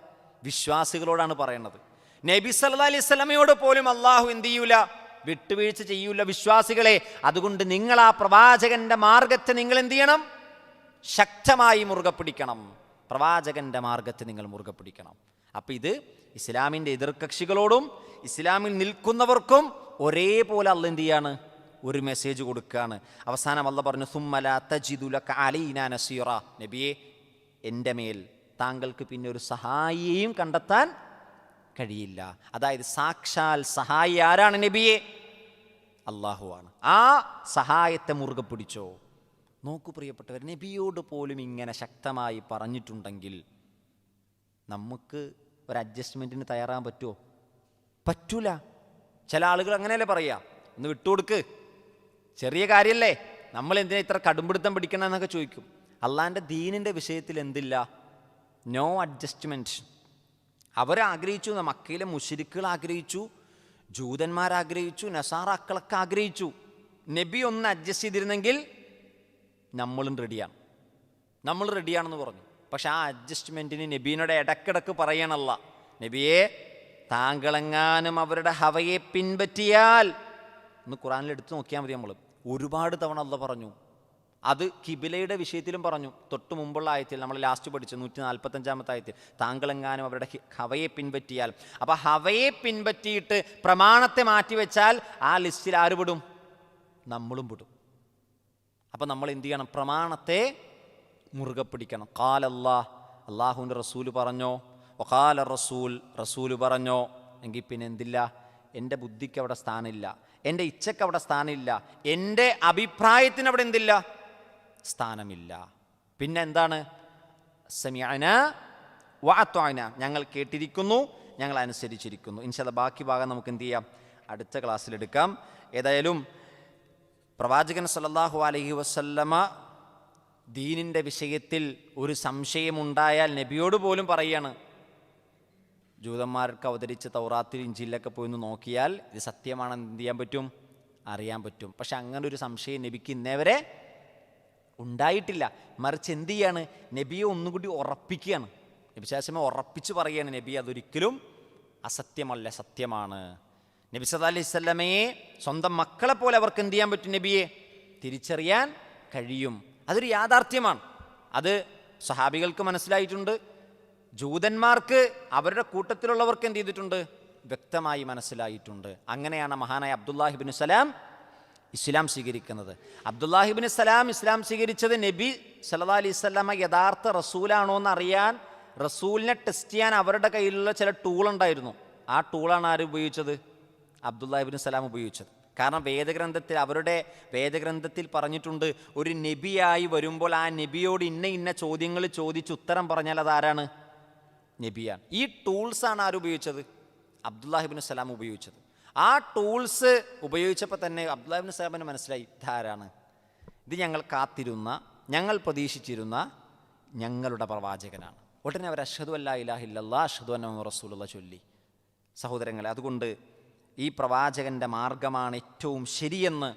Speaker 1: വിശ്വാസികളോടാണ് പറയുന്നത്. നബി സല്ലല്ലാഹു അലൈഹി വസല്ലമയോട് പോലും അള്ളാഹു എന്ത് ചെയ്യൂല? വിട്ടുവീഴ്ച ചെയ്യൂല. വിശ്വാസികളെ, അതുകൊണ്ട് നിങ്ങൾ ആ പ്രവാചകന്റെ മാർഗത്തെ നിങ്ങൾ എന്ത് ചെയ്യണം? ശക്തമായി മുറുകെ പിടിക്കണം. പ്രവാചകൻ്റെ മാർഗത്തെ നിങ്ങൾ മുറുകെ പിടിക്കണം. അപ്പം ഇത് ഇസ്ലാമിൻ്റെ എതിർകക്ഷികളോടും ഇസ്ലാമിൽ നിൽക്കുന്നവർക്കും ഒരേപോലെ അള്ള എന്ത് ചെയ്യാണ്? ഒരു മെസ്സേജ് കൊടുക്കുകയാണ്. അവസാനം അള്ള പറഞ്ഞു, സുമ്മല തജിദു ലക അലൈനാ നസീറ, നബിയെ എൻ്റെ മേൽ താങ്കൾക്ക് പിന്നെ ഒരു സഹായിയെയും കണ്ടെത്താൻ കഴിയില്ല. അതായത് സാക്ഷാൽ സഹായി ആരാണ് നബിയെ? അള്ളാഹുവാണ്. ആ സഹായത്തെ മുറുകെ പിടിച്ചോ. നോക്കൂ പ്രിയപ്പെട്ടവർ, നബിയോട് പോലും ഇങ്ങനെ ശക്തമായി പറഞ്ഞിട്ടുണ്ടെങ്കിൽ നമുക്ക് ഒരു അഡ്ജസ്റ്റ്മെൻറ്റിന് തയ്യാറാൻ പറ്റുമോ? പറ്റൂല. ചില ആളുകൾ അങ്ങനെയല്ലേ പറയാ, ഒന്ന് വിട്ടുകൊടുക്ക്, ചെറിയ കാര്യമല്ലേ, നമ്മൾ എന്തിനാ ഇത്ര കടുംപിടുത്തം പിടിക്കണം എന്നൊക്കെ ചോദിക്കും. അള്ളാഹിൻ്റെ ദീനിൻ്റെ വിഷയത്തിൽ എന്തില്ല? No adjustment. അവരാഗ്രഹിച്ചു, മക്കയിലെ മുശ്രിക്കുകൾ ആഗ്രഹിച്ചു, ജൂതന്മാരാഗ്രഹിച്ചു, നസാറാക്കളൊക്കെ ആഗ്രഹിച്ചു. നബി ഒന്ന് അഡ്ജസ്റ്റ് ചെയ്തിരുന്നെങ്കിൽ നമ്മളും റെഡിയാണെന്ന് പറഞ്ഞു. പക്ഷെ ആ അഡ്ജസ്റ്റ്മെൻറ്റിന് നബീനോട് ഇടക്കിടക്ക് പറയണല്ല, നബിയെ താങ്കളെങ്ങാനും അവരുടെ ഹവയെ പിൻപറ്റിയാൽ, ഒന്ന് ഖുറാനിൽ എടുത്ത് നോക്കിയാൽ മതി. നമ്മൾ ഒരുപാട് തവണ അല്ല പറഞ്ഞു. അത് കിബിലയുടെ വിഷയത്തിലും പറഞ്ഞു. തൊട്ട് മുമ്പുള്ള ആയത്തിൽ നമ്മൾ ലാസ്റ്റ് പഠിച്ചു 145-ാമത്തെ ആയത്തിൽ, താങ്കളെങ്ങാനും അവരുടെ ഹവയെ പിൻപറ്റിയാൽ. അപ്പം ഹവയെ പിൻപറ്റിയിട്ട് പ്രമാണത്തെ മാറ്റിവെച്ചാൽ ആ ലിസ്റ്റിൽ ആര് പെടും? നമ്മളും പെടും. അപ്പം നമ്മൾ എന്ത് ചെയ്യണം? പ്രമാണത്തെ മുറുകെ പിടിക്കണം. അള്ളാഹുവിൻ്റെ റസൂല് പറഞ്ഞോ, വഖാല റസൂല് പറഞ്ഞോ, എങ്കിൽ പിന്നെ എന്തില്ല? എൻ്റെ ബുദ്ധിക്ക് അവിടെ സ്ഥാനമില്ല, എൻ്റെ ഇച്ഛയ്ക്ക് അവിടെ സ്ഥാനമില്ല, എൻ്റെ അഭിപ്രായത്തിന് അവിടെ എന്തില്ല? സ്ഥാനമില്ല. പിന്നെ എന്താണ്? സമിഅന വഅത്വഅന, ഞങ്ങൾ കേട്ടിരിക്കുന്നു, ഞങ്ങൾ അനുസരിച്ചിരിക്കുന്നു. ഇൻഷാ അല്ലാഹ് ബാക്കി ഭാഗം നമുക്ക് എന്ത് ചെയ്യാം? അടുത്ത ക്ലാസ്സിലെടുക്കാം. ഏതായാലും പ്രവാചകൻ സല്ലല്ലാഹു അലൈഹി വസല്ലമ ദീനിൻ്റെ വിഷയത്തിൽ ഒരു സംശയമുണ്ടായാൽ നബിയോട് പോലും പറയാണ്, ജൂതന്മാർക്ക് അവതരിച്ച തൗറാത്തിൽ ഇഞ്ചിലൊക്കെ പോയി ഒന്ന് നോക്കിയാൽ ഇത് സത്യമാണെന്ന് എന്ത് ചെയ്യാൻ പറ്റും? അറിയാൻ പറ്റും. പക്ഷെ അങ്ങനെ ഒരു സംശയം നബിക്ക് ഇന്നേവരെ ഉണ്ടായിട്ടില്ല. മറിച്ച് എന്ത് ചെയ്യാണ്? നബിയെ ഒന്നുകൂടി ഉറപ്പിക്കുകയാണ്. നബി ശാസ്ത്രമേ ഉറപ്പിച്ച് പറയുകയാണ്, നബി അതൊരിക്കലും അസത്യമല്ല, സത്യമാണ്. നബി സല്ലല്ലാഹു അലൈഹി വസല്ലമയെ സ്വന്തം മക്കളെ പോലെ അവർക്ക് എന്ത് ചെയ്യാൻ പറ്റും? നബിയെ തിരിച്ചറിയാൻ കഴിയും. അതൊരു യാഥാർത്ഥ്യമാണ്. അത് സഹാബികൾക്ക് മനസ്സിലായിട്ടുണ്ട്. ജൂതന്മാർക്ക് അവരുടെ കൂട്ടത്തിലുള്ളവർക്ക് എന്ത് ചെയ്തിട്ടുണ്ട്? വ്യക്തമായി മനസ്സിലായിട്ടുണ്ട്. അങ്ങനെയാണ് മഹാനായ അബ്ദുല്ലാഹിബ്നു സലാം ഇസ്ലാം സ്വീകരിക്കുന്നത്. അബ്ദുല്ലാഹിബ്നു സലാം ഇസ്ലാം സ്വീകരിച്ചത് നബി സല്ലല്ലാഹു അലൈഹി വസല്ലമ യഥാർത്ഥ റസൂലാണോ എന്ന് അറിയാൻ, റസൂലിനെ ടെസ്റ്റ് ചെയ്യാൻ അവരുടെ കയ്യിലുള്ള ചില ടൂളുണ്ടായിരുന്നു. ആ ടൂളാണ് ആര് ഉപയോഗിച്ചത്? അബ്ദുല്ലാഹിബ്നു സലാം ഉപയോഗിച്ചത്. കാരണം വേദഗ്രന്ഥത്തിൽ, അവരുടെ വേദഗ്രന്ഥത്തിൽ പറഞ്ഞിട്ടുണ്ട്, ഒരു നബിയായി വരുമ്പോൾ ആ നബിയോട് ഇന്ന ചോദ്യങ്ങൾ ചോദിച്ച് ഉത്തരം പറഞ്ഞാൽ അതാരാണ്? നബിയാണ്. ഈ ടൂൾസാണ് ആരുപയോഗിച്ചത്? അബ്ദുല്ലാഹിബ്നു സലാം ഉപയോഗിച്ചത്. ആ ടൂൾസ് ഉപയോഗിച്ചപ്പോൾ തന്നെ അബ്ദുല്ലാഹിബ്നു സലാമിന് മനസ്സിലായി, ഇതാരാണ്? ഇത് ഞങ്ങൾ കാത്തിരുന്ന, ഞങ്ങൾ പ്രതീക്ഷിച്ചിരുന്ന ഞങ്ങളുടെ പ്രവാചകനാണ്. ഉടനെ അവർ അഷ്ഹദു അല്ലാ ഇലാഹ ഇല്ലല്ലാഹ് അഷ്ഹദു അന്ന മുഹമ്മദൻ റസൂലുള്ളാഹ് ചൊല്ലി. സഹോദരങ്ങളെ, അതുകൊണ്ട് ഈ പ്രവാചകൻ്റെ മാർഗമാണ് ഏറ്റവും ശരിയെന്ന്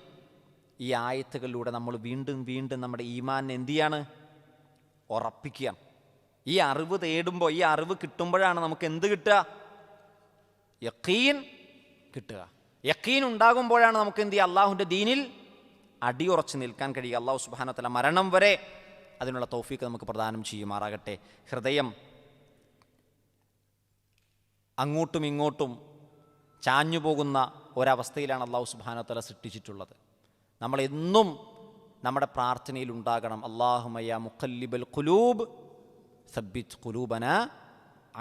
Speaker 1: ഈ ആയത്തുകളിലൂടെ നമ്മൾ വീണ്ടും വീണ്ടും നമ്മുടെ ഈമാനിനെ എന്ത് ചെയ്യാണ്? ഉറപ്പിക്കുക. ഈ അറിവ് തേടുമ്പോൾ, ഈ അറിവ് കിട്ടുമ്പോഴാണ് നമുക്ക് എന്ത് കിട്ടുക? യഖീൻ കിട്ടുക. യഖീൻ ഉണ്ടാകുമ്പോഴാണ് നമുക്ക് എന്ത് ചെയ്യുക? അള്ളാഹുവിൻ്റെ ദീനിൽ അടിയുറച്ച് നിൽക്കാൻ കഴിയുക. അള്ളാഹു സുബ്ഹാനഹു വ തആല മരണം വരെ അതിനുള്ള തൗഫീഖ് നമുക്ക് പ്രദാനം ചെയ്യുമാറാകട്ടെ. ഹൃദയം അങ്ങോട്ടും ഇങ്ങോട്ടും ചാഞ്ഞു പോകുന്ന ഒരവസ്ഥയിലാണ് അള്ളാഹു സുബ്ഹാനഹു വ തആല സൃഷ്ടിച്ചിട്ടുള്ളത്. നമ്മളെന്നും നമ്മുടെ പ്രാർത്ഥനയിൽ ഉണ്ടാകണം, അല്ലാഹുമ്മ യാ മുഖല്ലിബൽ ഖുലൂബ് സബ്ബിത് ഖുലൂബന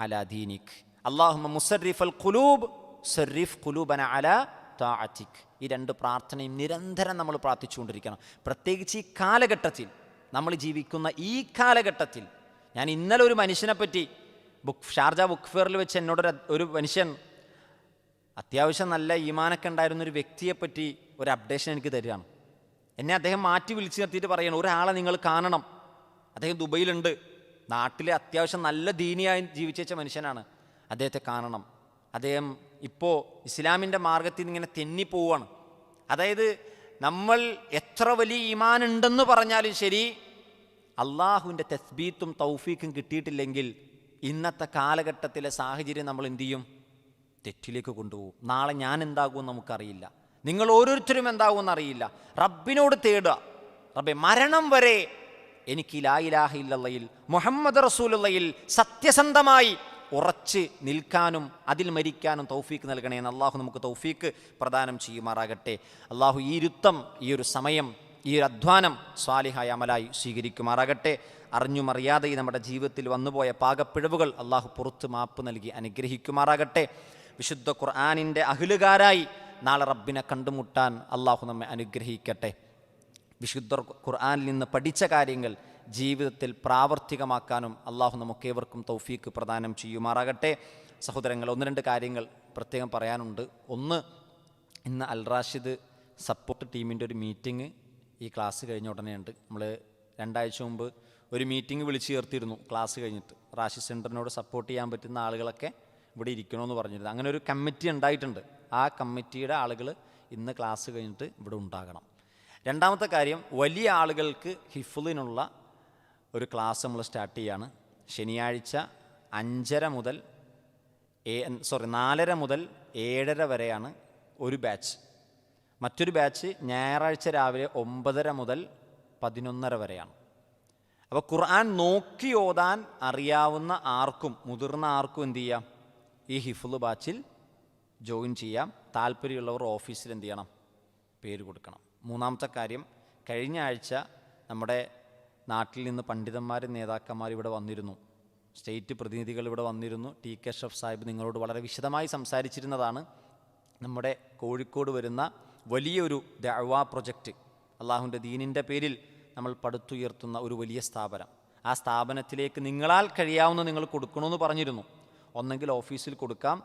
Speaker 1: അലാ ദീനിക്, അല്ലാഹുമ്മ മുസർരിഫൽ ഖുലൂബ് സർരിഫ് ഖുലൂബന അലാ തആതിക്. ഈ രണ്ട് പ്രാർത്ഥനയും നിരന്തരം നമ്മൾ പ്രാർത്ഥിച്ചുകൊണ്ടിരിക്കണം. പ്രത്യേകിച്ച് ഈ കാലഘട്ടത്തിൽ, നമ്മൾ ജീവിക്കുന്ന ഈ കാലഘട്ടത്തിൽ. ഞാൻ ഇന്നലെ ഒരു മനുഷ്യനെ പറ്റി ഷാർജ ബുക്ക് ഫെയറിൽ വെച്ച് എന്നോടൊരു മനുഷ്യൻ, അത്യാവശ്യം നല്ല ഈമാനൊക്കെ ഉണ്ടായിരുന്നൊരു വ്യക്തിയെപ്പറ്റി ഒരു അപ്ഡേഷൻ എനിക്ക് തരികയാണ്. എന്നെ അദ്ദേഹം മാറ്റി വിളിച്ച് നിർത്തിയിട്ട് പറയണം, ഒരാളെ നിങ്ങൾ കാണണം, അദ്ദേഹം ദുബൈയിലുണ്ട്, നാട്ടിൽ അത്യാവശ്യം നല്ല ദീനിയായി ജീവിച്ച മനുഷ്യനാണ്, അദ്ദേഹത്തെ കാണണം. അദ്ദേഹം ഇപ്പോൾ ഇസ്ലാമിൻ്റെ മാർഗത്തിൽ ഇങ്ങനെ തെന്നിപ്പോവാണ്. അതായത് നമ്മൾ എത്ര വലിയ ഈമാൻ ഉണ്ടെന്ന് പറഞ്ഞാലും ശരി, അള്ളാഹുവിൻ്റെ തസ്ബീത്തും തൗഫീഖും കിട്ടിയിട്ടില്ലെങ്കിൽ ഇന്നത്തെ കാലഘട്ടത്തിലെ സാഹചര്യം നമ്മൾ എന്തു ചെയ്യും? തെറ്റിലേക്ക് കൊണ്ടുപോകും. നാളെ ഞാൻ എന്താകുമെന്ന് നമുക്കറിയില്ല, നിങ്ങൾ ഓരോരുത്തരും എന്താകുമെന്ന് അറിയില്ല. റബ്ബിനോട് തേടുക. റബ്ബേ, മരണം വരെ എനിക്ക് ലാ ഇലാഹ ഇല്ലല്ലയിൽ മുഹമ്മദ് റസൂലുള്ളയിൽ സത്യസന്ധമായി ഉറച്ച് നിൽക്കാനും അതിൽ മരിക്കാനും തൗഫീക്ക് നൽകണേ എന്ന് അള്ളാഹു നമുക്ക് തൗഫീക്ക് പ്രദാനം ചെയ്യുമാറാകട്ടെ. അള്ളാഹു ഈ ഇരുത്തം, ഈ ഒരു സമയം, ഈ ഒരു അധ്വാനം സ്വാലിഹായ അമലായി സ്വീകരിക്കുമാറാകട്ടെ. അറിഞ്ഞും അറിയാതെ നമ്മുടെ ജീവിതത്തിൽ വന്നുപോയ പാകപ്പിഴവുകൾ അള്ളാഹു പുറത്ത് മാപ്പ് നൽകി അനുഗ്രഹിക്കുമാറാകട്ടെ. വിശുദ്ധ ഖുർആനിൻ്റെ അഹ്ലുകാരായി നാളെ റബ്ബിനെ കണ്ടുമുട്ടാൻ അള്ളാഹു നമ്മെ അനുഗ്രഹിക്കട്ടെ. വിശുദ്ധ ഖുർആനിൽ നിന്ന് പഠിച്ച കാര്യങ്ങൾ ജീവിതത്തിൽ പ്രാവർത്തികമാക്കാനും അള്ളാഹു നമുക്കേവർക്കും തൗഫീക്ക് പ്രദാനം ചെയ്യുമാറാകട്ടെ. സഹോദരങ്ങൾ, 1-2 കാര്യങ്ങൾ പ്രത്യേകം പറയാനുണ്ട്. ഒന്ന്, ഇന്ന് അൽ റാഷിദ് സപ്പോർട്ട് ടീമിൻ്റെ ഒരു മീറ്റിംഗ് ഈ ക്ലാസ് കഴിഞ്ഞ ഉടനെ ഉണ്ട്. നമ്മൾ 2 ആഴ്ച മുമ്പ് ഒരു മീറ്റിംഗ് വിളിച്ചു ചേർത്തിരുന്നു. ക്ലാസ് കഴിഞ്ഞിട്ട് റാഷിദ് സെൻറ്ററിനോട് സപ്പോർട്ട് ചെയ്യാൻ പറ്റുന്ന ആളുകളൊക്കെ ഇവിടെ ഇരിക്കണമെന്ന് പറഞ്ഞിരുന്നു. അങ്ങനെ ഒരു കമ്മിറ്റി ഉണ്ടായിട്ടുണ്ട്. ആ കമ്മിറ്റിയുടെ ആളുകൾ ഇന്ന് ക്ലാസ് കഴിഞ്ഞിട്ട് ഇവിടെ ഉണ്ടാകണം. രണ്ടാമത്തെ കാര്യം, വലിയ ആളുകൾക്ക് ഹിഫ്ളിനുള്ള ഒരു ക്ലാസ് നമ്മൾ സ്റ്റാർട്ട് ചെയ്യാണ്. ശനിയാഴ്ച 4:30 മുതൽ 7:30 വരെയാണ് ഒരു ബാച്ച്. മറ്റൊരു ബാച്ച് ഞായറാഴ്ച രാവിലെ 9:30 മുതൽ 11:30 വരെയാണ്. അപ്പോൾ ഖുർആൻ നോക്കി ഓതാൻ അറിയാവുന്ന ആർക്കും, മുതിർന്ന ആർക്കും എന്ത് ചെയ്യാം, ഈ ഹിഫ്ള് ബാച്ചിൽ ജോയിൻ ചെയ്യാം. താല്പര്യമുള്ളവർ ഓഫീസിൽ എന്ത് ചെയ്യണം, പേര് കൊടുക്കണം. മൂന്നാമത്തെ കാര്യം, കഴിഞ്ഞ ആഴ്ച നമ്മുടെ നാട്ടിൽ നിന്ന് പണ്ഡിതന്മാരും നേതാക്കന്മാരും ഇവിടെ വന്നിരുന്നു. സ്റ്റേറ്റ് പ്രതിനിധികൾ ഇവിടെ വന്നിരുന്നു. ടി.കെ. അഷ്റഫ് സാഹിബ് നിങ്ങളോട് വളരെ വിശദമായി സംസാരിച്ചിരുന്നതാണ്. നമ്മുടെ കോഴിക്കോട് വരുന്ന വലിയൊരു ദഅ്വാ പ്രൊജക്റ്റ്, അള്ളാഹുവിൻ്റെ ദീനിൻ്റെ പേരിൽ നമ്മൾ പടുത്തുയർത്തുന്ന ഒരു വലിയ സ്ഥാപനം. ആ സ്ഥാപനത്തിലേക്ക് നിങ്ങളാൽ കഴിയാവുന്ന നിങ്ങൾ കൊടുക്കണമെന്ന് പറഞ്ഞിരുന്നു. ഒന്നെങ്കിൽ ഓഫീസിൽ കൊടുക്കാം,